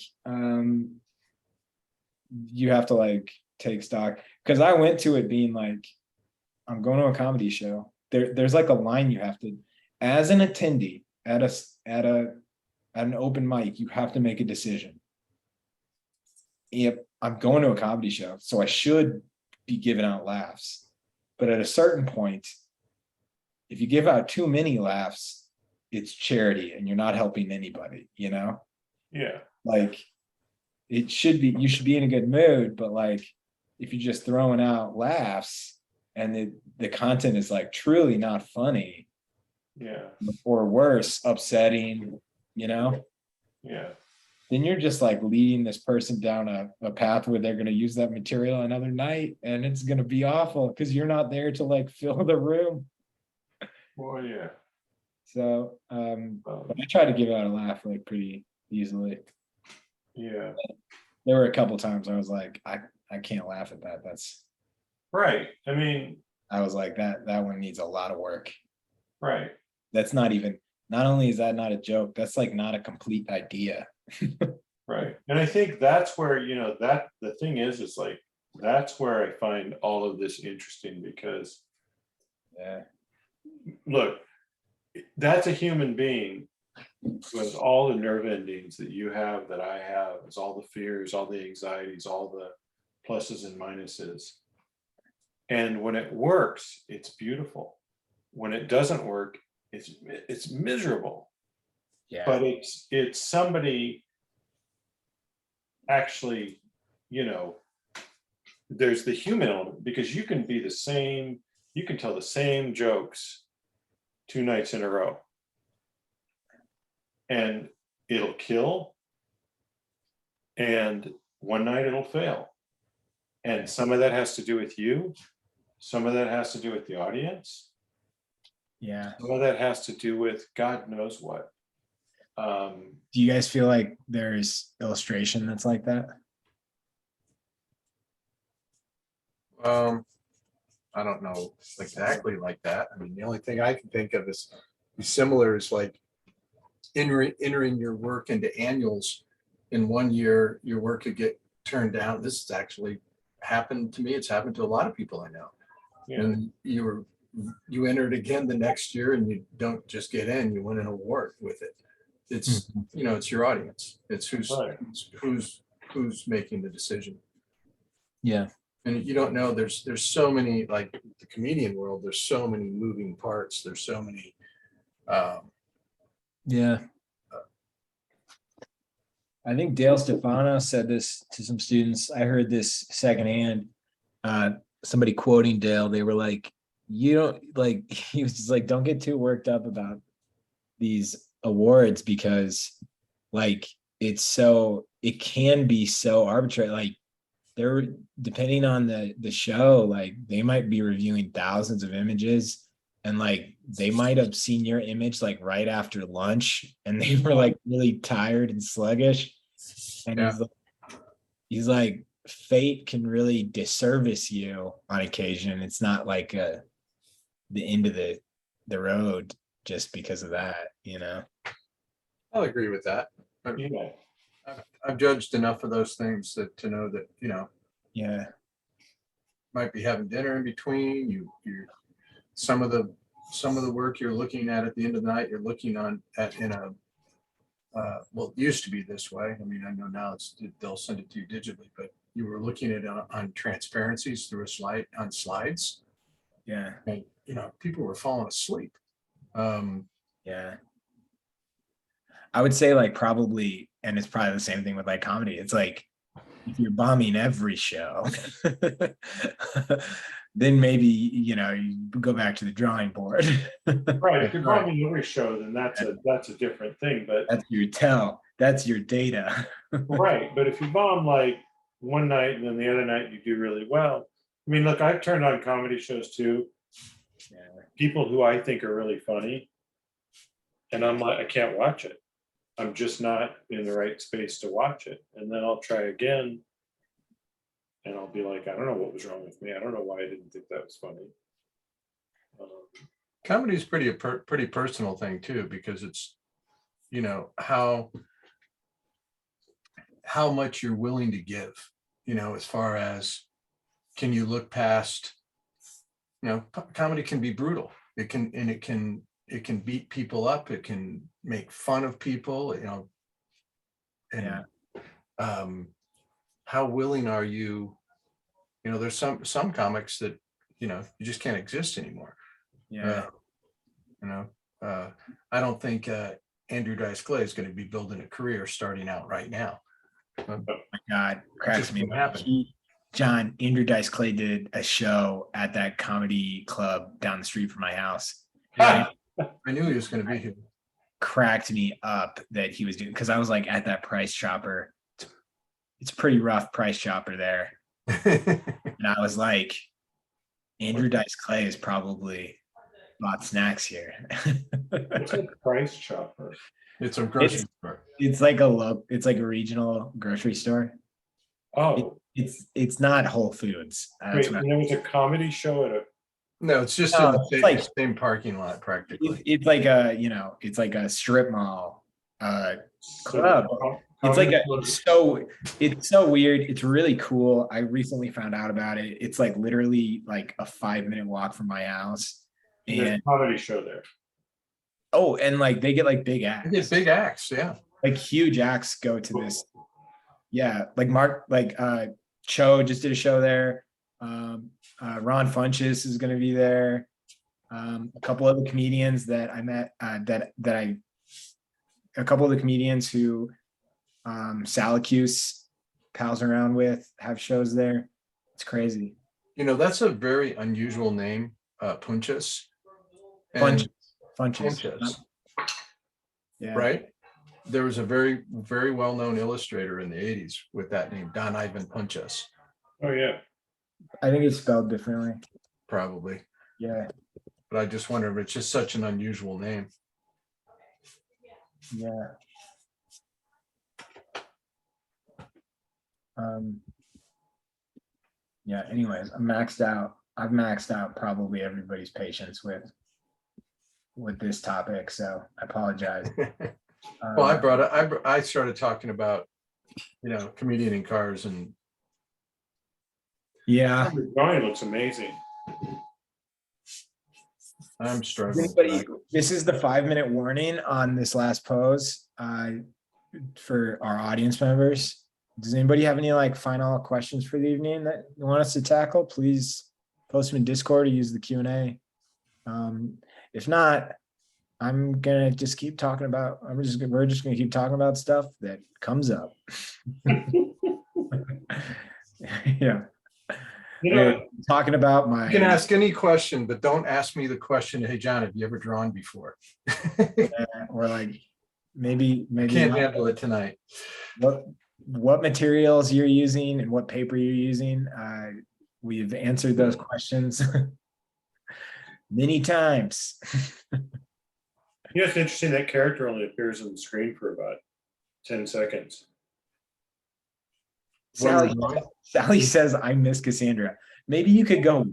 you have to like take stock because I went to it being like I'm going to a comedy show. There's like a line you have to, as an attendee at an open mic, you have to make a decision. If I'm going to a comedy show, so I should be giving out laughs. But at a certain point, if you give out too many laughs, it's charity and you're not helping anybody, Yeah. Like you should be in a good mood, but like if you're just throwing out laughs and the content is like truly not funny, Yeah. or worse, upsetting, Yeah. then you're just like leading this person down a path where they're going to use that material another night and it's going to be awful because you're not there to like fill the room. Well, yeah. So I try to give out a laugh like pretty easily. Yeah. There were a couple times I was like, I can't laugh at that. That's right. I mean, I was like, that one needs a lot of work. Right. That's not only is that not a joke, that's like not a complete idea. Right. And I think that's where, that the thing is like, that's where I find all of this interesting because Yeah. Look, that's a human being with all the nerve endings that you have, that I have, it's all the fears, all the anxieties, all the pluses and minuses. And when it works, it's beautiful. When it doesn't work, it's miserable. Yeah. But it's somebody actually, there's the human element because you can tell the same jokes 2 nights in a row and it'll kill, and one night it'll fail. And some of that has to do with you, some of that has to do with the audience, Yeah. some of that has to do with God knows what. Do you guys feel like there's illustration that's like that? I don't know exactly like that. I mean, the only thing I can think of is similar is like entering your work into annuals. In one year, your work could get turned down. This has actually happened to me. It's happened to a lot of people I know. Yeah. And you entered again the next year and you don't just get in, you win an award with it. It's, it's your audience. It's who's making the decision. Yeah. And you don't know, there's so many, like the comedian world, there's so many moving parts. There's so many. Yeah. I think Dale Stefano said this to some students. I heard this secondhand. Somebody quoting Dale, they were like, you don't like, he was just like, don't get too worked up about these awards because like it can be so arbitrary. Like they're depending on the show, like they might be reviewing thousands of images, and like they might have seen your image like right after lunch, and they were like really tired and sluggish. And Yeah. he's like, fate can really disservice you on occasion. It's not like the end of the road just because of that, you know. I'll agree with that. Yeah. I've judged enough of those things that to know that, Yeah. might be having dinner in between. You some of the work you're looking at the end of the night, you're looking at in a well, it used to be this way. I mean, I know now they'll send it to you digitally, but you were looking at it on transparencies through a slide on slides, Yeah. and people were falling asleep. Yeah. I would say like probably, and it's probably the same thing with like comedy. It's like if you're bombing every show, then maybe you go back to the drawing board. Right, if you're Right. bombing every show, then that's a different thing, but That's your tell. That's your data. right, but if you bomb like one night and then the other night you do really well. I mean, look, I've turned on comedy shows too, Yeah. people who I think are really funny, and I'm like, I can't watch it. I'm just not in the right space to watch it. And then I'll try again, and I'll be like, I don't know what was wrong with me. I don't know why I didn't think that was funny. Comedy is pretty personal thing too, because it's how much you're willing to give, as far as can you look past, comedy can be brutal. It can beat people up. It can make fun of people, and how willing are you? There's some comics that, you just can't exist anymore. Yeah. I don't think Andrew Dice Clay is going to be building a career starting out right now. Oh my God, cracks Just me. won't happen. John, Andrew Dice Clay did a show at that comedy club down the street from my house. I knew he was going to be here. Cracked me up that he was doing, because I was like at that Price Chopper. It's a pretty rough Price Chopper there. And I was like, Andrew Dice Clay is probably bought snacks here. It's a Price Chopper. It's a grocery store. It's like a regional grocery store. Oh, It's not Whole Foods. wait, there was a comedy show at a. No, it's just No, in it's the like- same parking lot practically. It's like it's like a strip mall club. It's like it's so weird. It's really cool. I recently found out about it. It's like literally like a 5-minute walk from my house. There's a And comedy show there. and like they get like big acts. It's big acts, yeah. Like huge acts go to this. Yeah, like Cho just did a show there. Ron Funches is going to be there. A couple other comedians that I met a couple of the comedians who Salacuse pals around with have shows there. It's crazy. That's a very unusual name, Punches. Funches. Punches, Yeah. right? There was a very, very well-known illustrator in the 80s with that name, Don Ivan Punches, Oh, yeah. I think it's spelled differently. probably. Yeah. But I just wonder if it's just such an unusual name. Yeah. Yeah, anyways, I'm maxed out. I've maxed out probably everybody's patience with this topic, so I apologize. Well, I started talking about, comedian in cars, and Yeah. The drawing looks amazing. I'm struggling. This is the 5-minute warning on this last pose for our audience members. Does anybody have any like final questions for the evening that you want us to tackle? Please post them in Discord or use the Q&A. If not, I'm gonna just keep talking about. We're just gonna keep talking about stuff that comes up. Yeah. Talking about my. You can ask any question, but don't ask me the question, hey, John, have you ever drawn before? Or like maybe I can't handle it tonight. what materials you're using and what paper you're using. We've answered those questions many times. You know, it's interesting that character only appears on the screen for about 10 seconds. Sally, Sally says, I miss Cassandra. Maybe you could go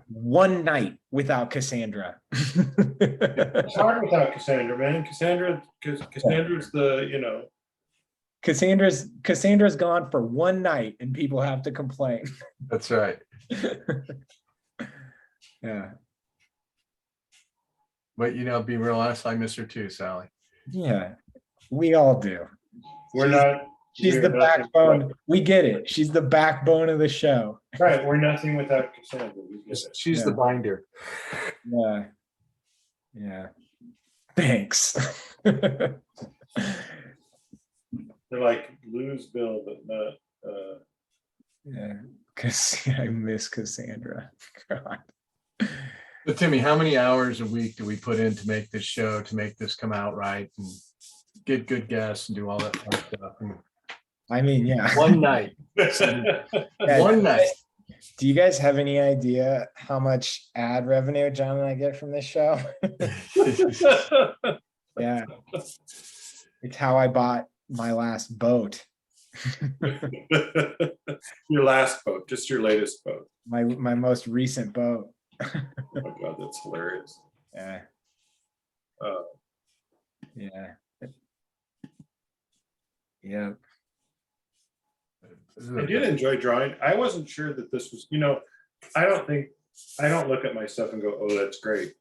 one night without Cassandra. It's hard without Cassandra, man. Cassandra's the, you know. Cassandra's gone for one night and people have to complain. That's right. Yeah. But you know, be real honest, I miss her too, Sally. Yeah. We all do. She's the backbone. We get it. She's the backbone of the show. Right. We're nothing without Cassandra. She's the binder. Yeah. Yeah. Thanks. They're like lose Bill, but not. Yeah. Because I miss Cassandra. God. But Timmy, how many hours a week do we put in to make this show, to make this come out right, and get good guests and do all that fun stuff? And I mean, yeah. one night. One night. Do you guys have any idea how much ad revenue John and I get from this show? Yeah. It's how I bought my last boat. Your last boat, just your latest boat. My most recent boat. Oh my God, that's hilarious. Yeah. Yeah. Yeah. I did enjoy drawing. I wasn't sure that this was, you know, I don't look at my stuff and go, oh, that's great.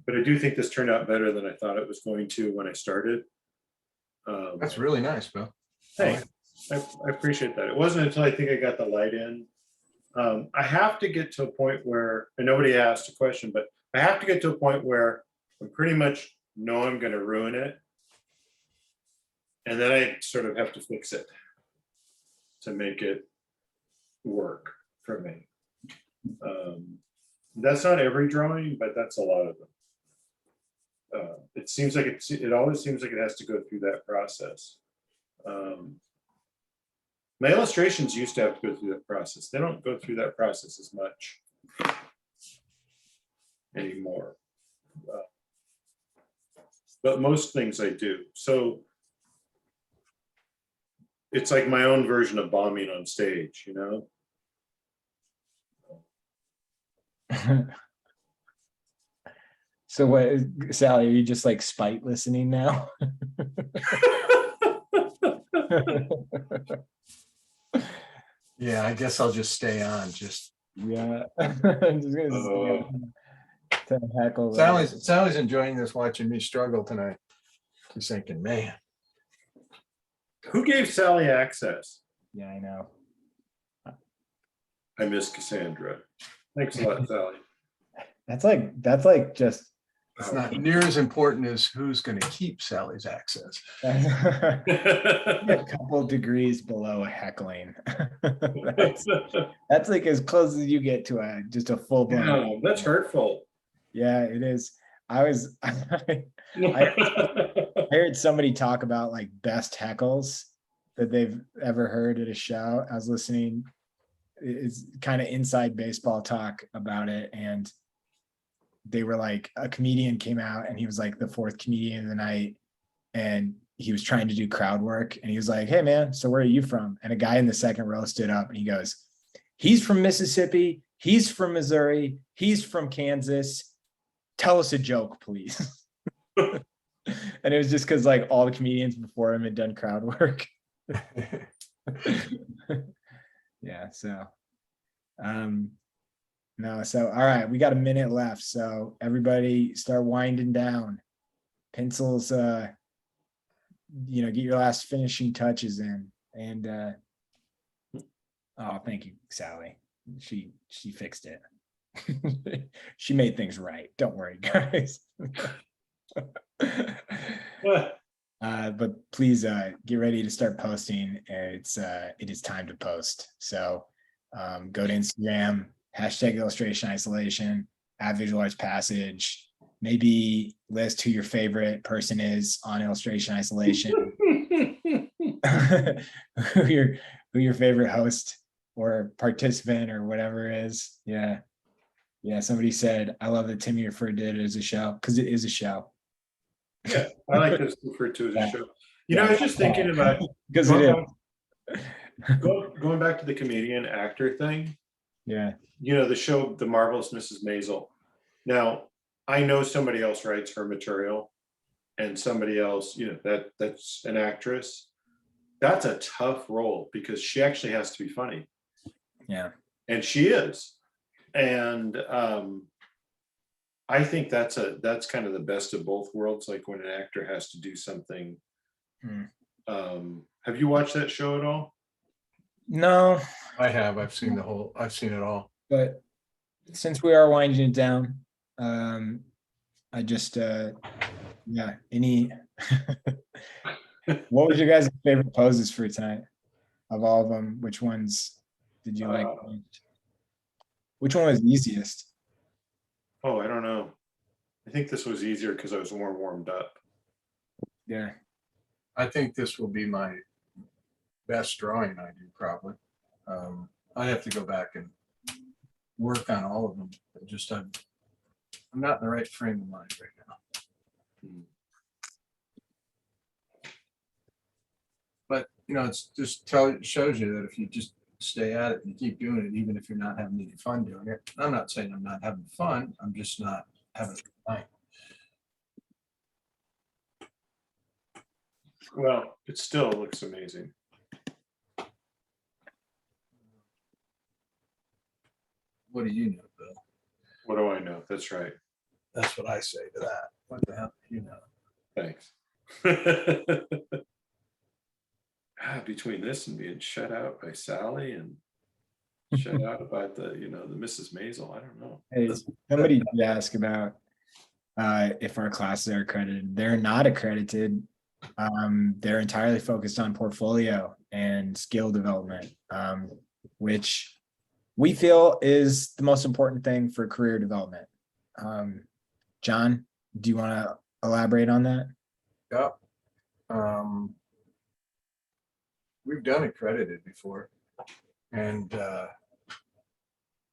But I do think this turned out better than I thought it was going to when I started. That's really nice, Bill. Hey, I appreciate that. It wasn't until I think I got the light in. I have to get to a point where, and nobody asked a question, but I have to get to a point where I pretty much know I'm going to ruin it. And then I sort of have to fix it to make it work for me. That's not every drawing, but that's a lot of them. It seems like it always seems like it has to go through that process. My illustrations used to have to go through that process. They don't go through that process as much anymore. But most things I do. So it's like my own version of bombing on stage, you know? So what, Sally, are you just like spite listening now? Yeah, I guess I'll just stay on. Yeah. I'm just gonna to heckle. Sally's enjoying this, watching me struggle tonight. She's thinking, man. Who gave Sally access? Yeah, I know. I miss Cassandra. Thanks a lot, Sally. That's like just It's not near as important as who's going to keep Sally's access. a couple degrees below heckling. That's like as close as you get to just a full blown. No, that's hurtful. Yeah, it is. I heard somebody talk about like best heckles that they've ever heard at a show. I was listening. It's kind of inside baseball talk about it, and they were like, a comedian came out and he was like the fourth comedian of the night, and he was trying to do crowd work, and he was like, hey man, so where are you from? And a guy in the second row stood up and he goes, he's from Mississippi, he's from Missouri, he's from Kansas, tell us a joke please. And it was just because like all the comedians before him had done crowd work. Yeah, so no, so all right, we got a minute left, so everybody start winding down. Pencils, get your last finishing touches in. And oh, thank you, Sally. She fixed it. She made things right. Don't worry, guys. But please get ready to start posting. It is time to post. So go to Instagram, #illustration isolation, @visual arts passage. Maybe list who your favorite person is on illustration isolation. who your favorite host or participant or whatever is. Yeah. Yeah. Somebody said, I love that Timmy referred to it as a show because it is a show. Yeah, I like this referred to as a Yeah. show. You know, I was just thinking about Because it going is. back, going back to the comedian actor thing. Yeah. You know, the show The Marvelous Mrs. Maisel. Now, I know somebody else writes her material, and somebody else, you know, that's an actress. That's a tough role because she actually has to be funny, Yeah. and she is. And I think that's kind of the best of both worlds. Like when an actor has to do something. Hmm. Have you watched that show at all? No, I have. I've seen it all. but since we are winding it down, I just yeah, any what was your guys' favorite poses for tonight? Of all of them, which ones did you like? Which one was easiest? Oh, I don't know. I think this was easier because I was more warmed up. Yeah. I think this will be my best drawing I do probably. I have to go back and work on all of them. I'm not in the right frame of mind right now. But you know, it's just shows you that if you just stay at it and keep doing it, even if you're not having any fun doing it. I'm not saying I'm not having fun. I'm just not having fun. Well, it still looks amazing. What do you know, Bill? What do I know? That's right. That's what I say to that. What the hell do you know? Thanks. Between this and being shut out by Sally and shut out by the Mrs. Maisel, I don't know. Hey, somebody did ask about if our classes are accredited. They're not accredited. They're entirely focused on portfolio and skill development, which we feel is the most important thing for career development. John, do you want to elaborate on that? Yep. We've done accredited before and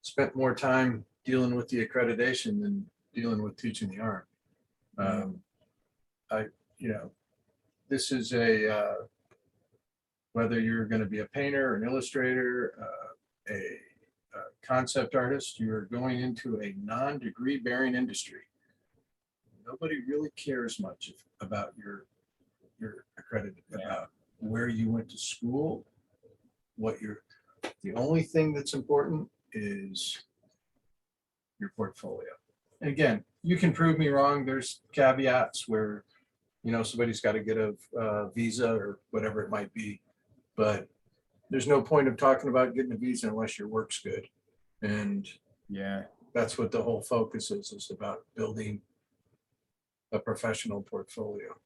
spent more time dealing with the accreditation than dealing with teaching the art. This is whether you're going to be a painter, an illustrator, a concept artist, you're going into a non-degree bearing industry. Nobody really cares much about your accredited, about where you went to school, the only thing that's important is your portfolio. And again, you can prove me wrong. There's caveats where, somebody's got to get a visa or whatever it might be, but there's no point of talking about getting a visa unless your work's good. And yeah, that's what the whole focus is about, building a professional portfolio.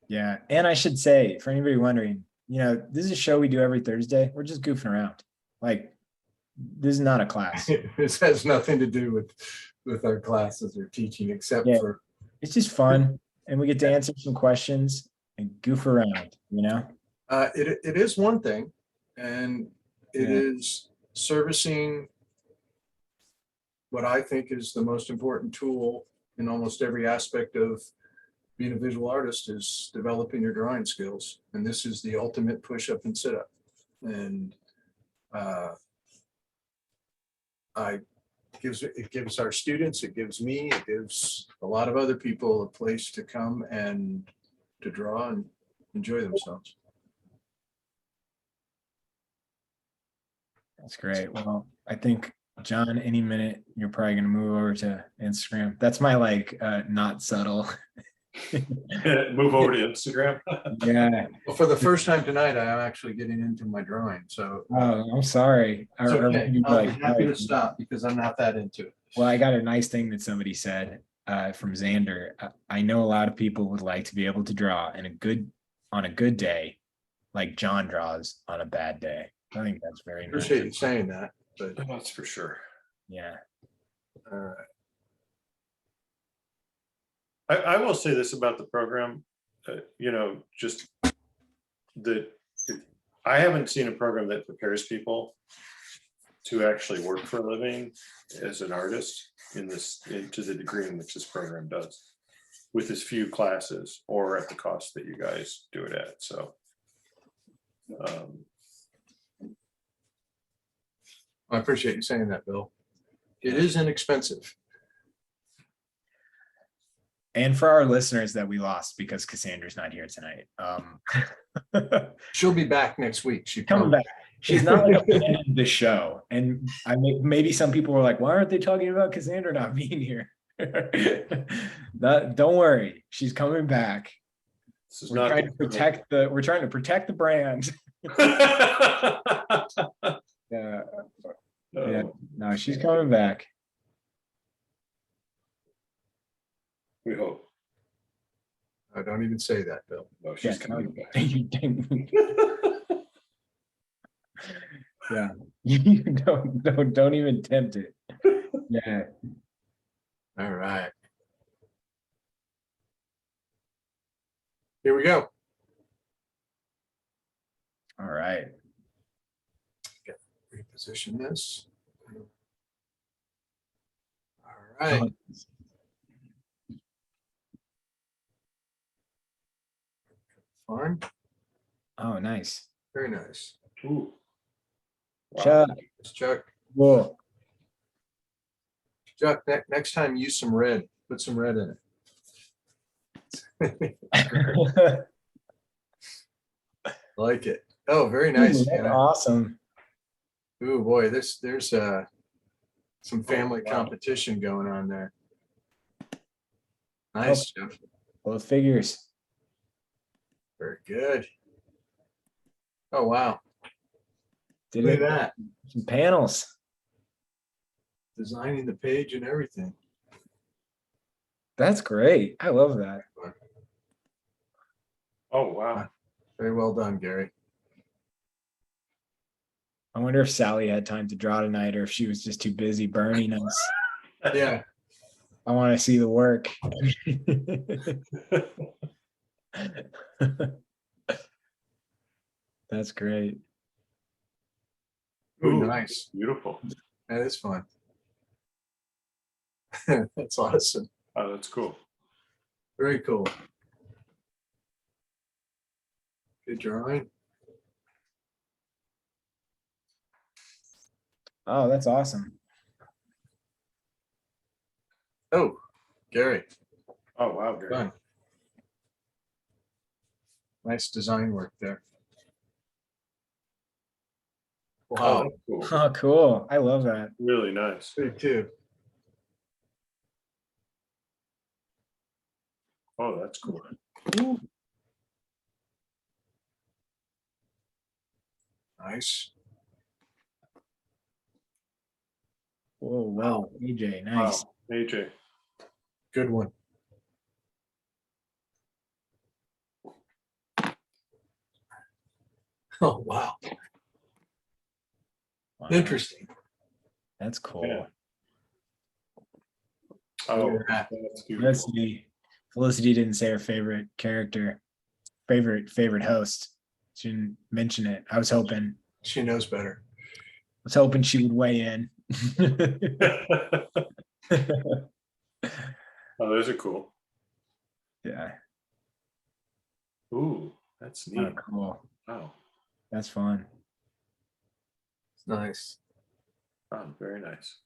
Yeah. And I should say, for anybody wondering, this is a show we do every Thursday. We're just goofing around. Like, this is not a class. This has nothing to do with our classes or teaching, except for it's just fun. And we get to answer some questions and goof around, It is one thing, and it is servicing what I think is the most important tool in almost every aspect of being a visual artist, is developing your drawing skills. And this is the ultimate push-up and sit-up. And it gives our students, it gives me, it gives a lot of other people a place to come and to draw and enjoy themselves. That's great. Well, I think, John, any minute you're probably going to move over to Instagram. That's my not subtle. Move over to Instagram. Yeah. Well, for the first time tonight, I'm actually getting into my drawing. So I'm sorry. it's okay. I'll be happy to stop because I'm not that into it. Well, I got a nice thing that somebody said from Xander. I know a lot of people would like to be able to draw on a good day, like John draws on a bad day. I think that's very nice. Appreciate you saying that, but That's for sure. Yeah. all right. I will say this about the program, just that I haven't seen a program that prepares people to actually work for a living as an artist to the degree in which this program does, with as few classes or at the cost that you guys do it at. So I appreciate you saying that, Bill. It is inexpensive. And for our listeners that we lost because Cassandra's not here tonight. She'll be back next week. She Coming probably, back. She's not like a fan of the show. And maybe some people were like, why aren't they talking about Cassandra not being here? Don't worry. She's coming back. this is We're not trying to protect the brand. Yeah. Yeah. No, she's coming back. We hope. I don't even say that, Bill. No, she's Yeah, coming back. Yeah. You don't even tempt it. Yeah. All right. Here we go. All right. Reposition this. All right. Fine. Oh, nice. Very nice. Ooh. Wow. Chuck. Chuck. Whoa. Chuck, next time use some red. Put some red in it. Like it. Oh, very nice. Ooh, that's Anna. awesome. Ooh, boy, there's some family wow. competition going on there. Nice, Jeff. Both figures. Very good. Oh, wow. Did Look it? at that. Some panels. Designing the page and everything. That's great. I love that. Oh, wow. Very well done, Gary. I wonder if Sally had time to draw tonight or if she was just too busy burning us. Yeah. I want to see the work. That's great. Ooh, Ooh, nice. beautiful. That is fun. That's awesome. Oh, that's cool. Very cool. Good drawing. Oh, that's awesome. Oh, Gary. Oh, wow, Gary. Done. Nice design work there. Oh, Wow. that's cool. Oh, cool. I love that. Really nice. Me too. Oh, that's cool. Nice. Whoa, AJ, nice. Wow, AJ. Good one. Oh, wow. Wow, Interesting. that's cool. Yeah. Oh, Look at that. that's beautiful. Felicity didn't say her favorite character, favorite host. She didn't mention it. I was hoping She knows better. she would weigh in. Oh, those are cool. Yeah. Ooh, that's Oh, neat. cool. Wow. That's fun. It's nice. Oh, very nice.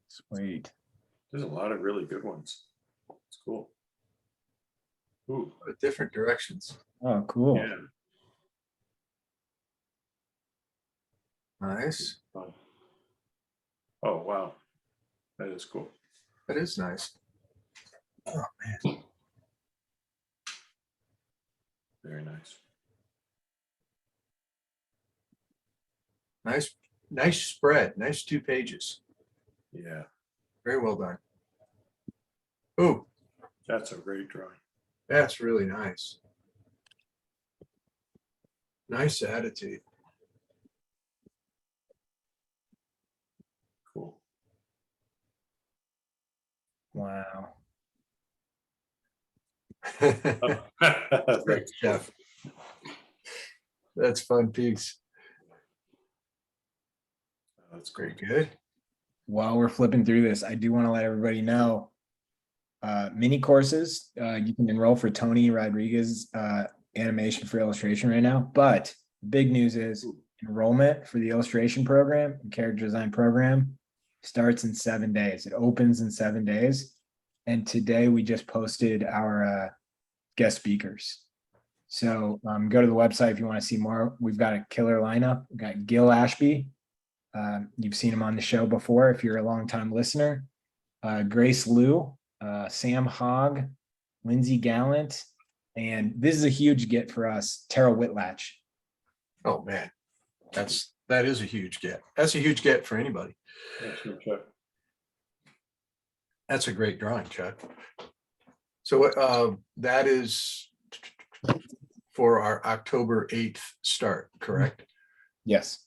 Sweet. There's a lot of really good ones. It's cool. Ooh, Different directions. Oh, cool. yeah. Nice. Fun. Oh, wow. That is cool. That is nice. Oh, man. Very nice. Nice spread. Nice 2 pages. Yeah, Very well done. Ooh, that's a great drawing. that's really nice. Nice attitude. Cool. Wow. Thanks, Jeff. That's fun piece. That's Very great. good. While we're flipping through this, I do want to let everybody know mini courses. You can enroll for Tony Rodriguez animation for illustration right now. But big news is enrollment for the illustration program and character design program starts in 7 days. It opens in 7 days. And today we just posted our guest speakers. So go to the website if you want to see more. We've got a killer lineup. We've got Gil Ashby. You've seen him on the show before if you're a longtime listener. Grace Liu, Sam Hogg, Lindsay Gallant, and this is a huge get for us, Tara Whitlatch. Oh, man. That is a huge get. That's a huge get for anybody. That's good, Chuck. That's a great drawing, Chuck. So that is for our October 8th start, correct? Yes.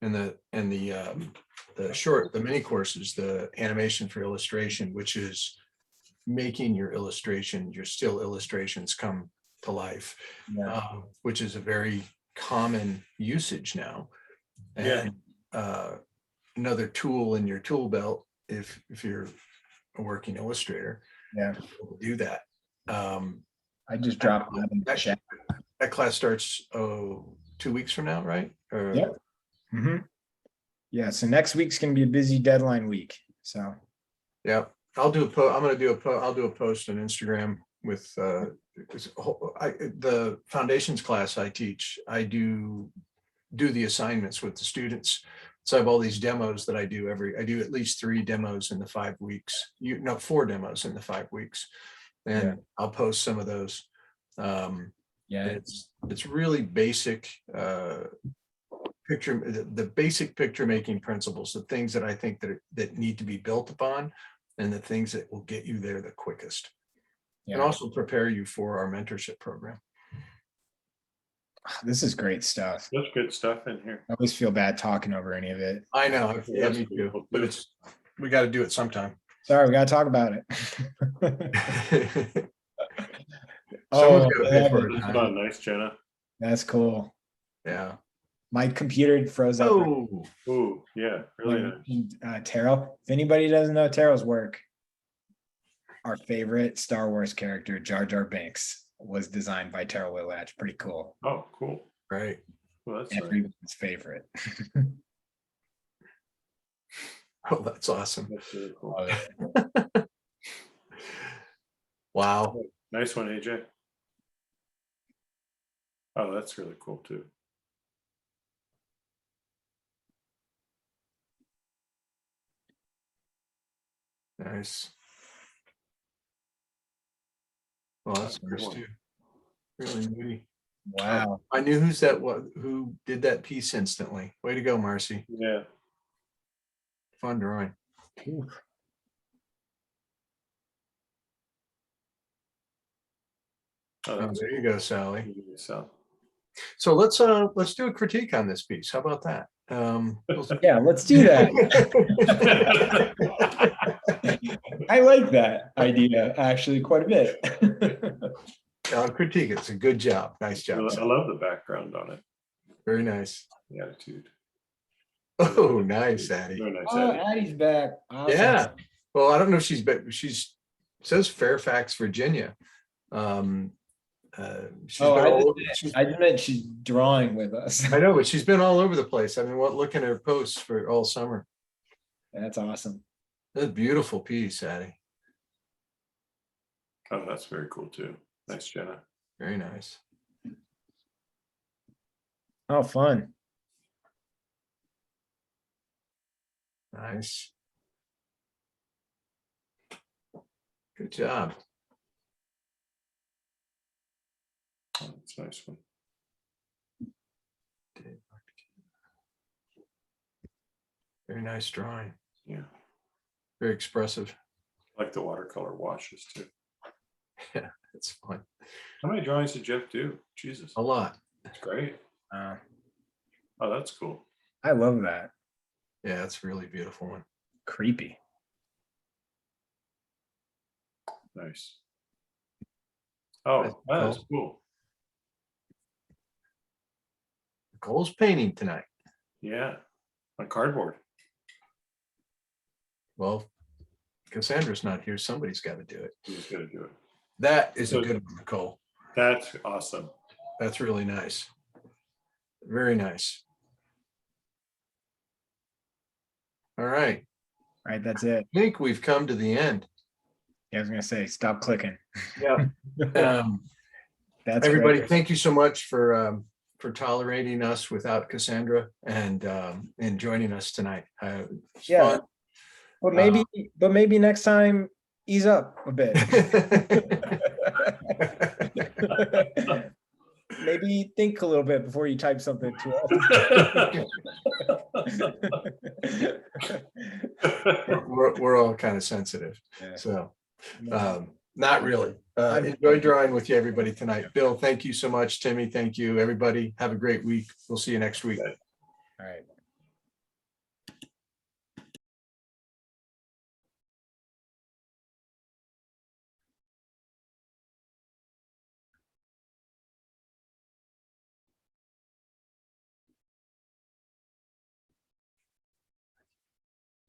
And the mini courses, the animation for illustration, which is making your still illustrations come to life, which is a very common usage now. And another tool in your tool belt, if you're a working illustrator, do that. I just dropped that in the chat. That class starts 2 weeks from now, right? Yep. Yeah, so next week's gonna be a busy deadline week. So yeah, I'll do a post on Instagram with the foundations class I teach. I do the assignments with the students. So I have all these demos that I do I do at least 3 demos in the 5 weeks. 4 demos in the 5 weeks. And I'll post some of those. It's really basic the basic picture making principles, the things that I think that need to be built upon, and the things that will get you there the quickest. And also prepare you for our mentorship program. This is great stuff. There's good stuff in here. I always feel bad talking over any of it. I know, yeah, me too. But we got to do it sometime. Sorry, we got to talk about it. Someone's got to pay for it. Oh, nice, Jenna. That's cool. Yeah. My computer froze up. Oh, yeah, really nice. Terrell. If anybody doesn't know Terrell's work, our favorite Star Wars character, Jar Jar Binks, was designed by Terrell Whitlatch. Pretty cool. Oh, cool. Right. Well, that's everyone's favorite. Oh, that's awesome. That's really cool. Wow. Nice one, AJ. Oh, that's really cool too. Nice. Well, that's nice too. Really moody. Wow. I knew who did that piece instantly. Way to go, Marcy. Yeah. Fun drawing. Oh, there you go, Sally. So let's do a critique on this piece. How about that? Yeah, let's do that. I like that idea actually quite a bit. I'll critique it. It's a good job. Nice job. I love the background on it. Very nice. The attitude. Oh, nice, Addie. Very nice. Addie's back. Awesome. Yeah. Well, I don't know if she's back. Says Fairfax, Virginia. I just meant she's drawing with us. I know, but she's been all over the place. I mean, looking at her posts for all summer. That's awesome. That's a beautiful piece, Addie. Oh, that's very cool too. Nice, Jenna. Very nice. Oh, fun. Nice. Good job. Oh, that's a nice one. Very nice drawing. Yeah. Very expressive. I like the watercolor washes too. Yeah, it's fun. How many drawings did Jeff do? Jesus. A lot. That's great. Oh, that's cool. I love that. Yeah, it's a really beautiful one. Creepy. Nice. Oh, that is cool. Cole's painting tonight. Yeah, on cardboard. Well, Cassandra's not here. Somebody's got to do it. Who's gonna do it? That is a So- good one, Cole. That's awesome. That's really nice. Very nice. All right. All right, that's it. I think we've come to the end. Yeah, I was gonna say, stop clicking. Yeah. That's Everybody, great. thank you so much for tolerating us without Cassandra and joining us tonight. It's Yeah. fun. But maybe next time, ease up a bit. Maybe think a little bit before you type something too often. We're all kind of sensitive, Yeah. so not really. Enjoy drawing with you, everybody, tonight. Bill, thank you so much. Timmy, thank you. Everybody, have a great week. We'll see you next week. All right.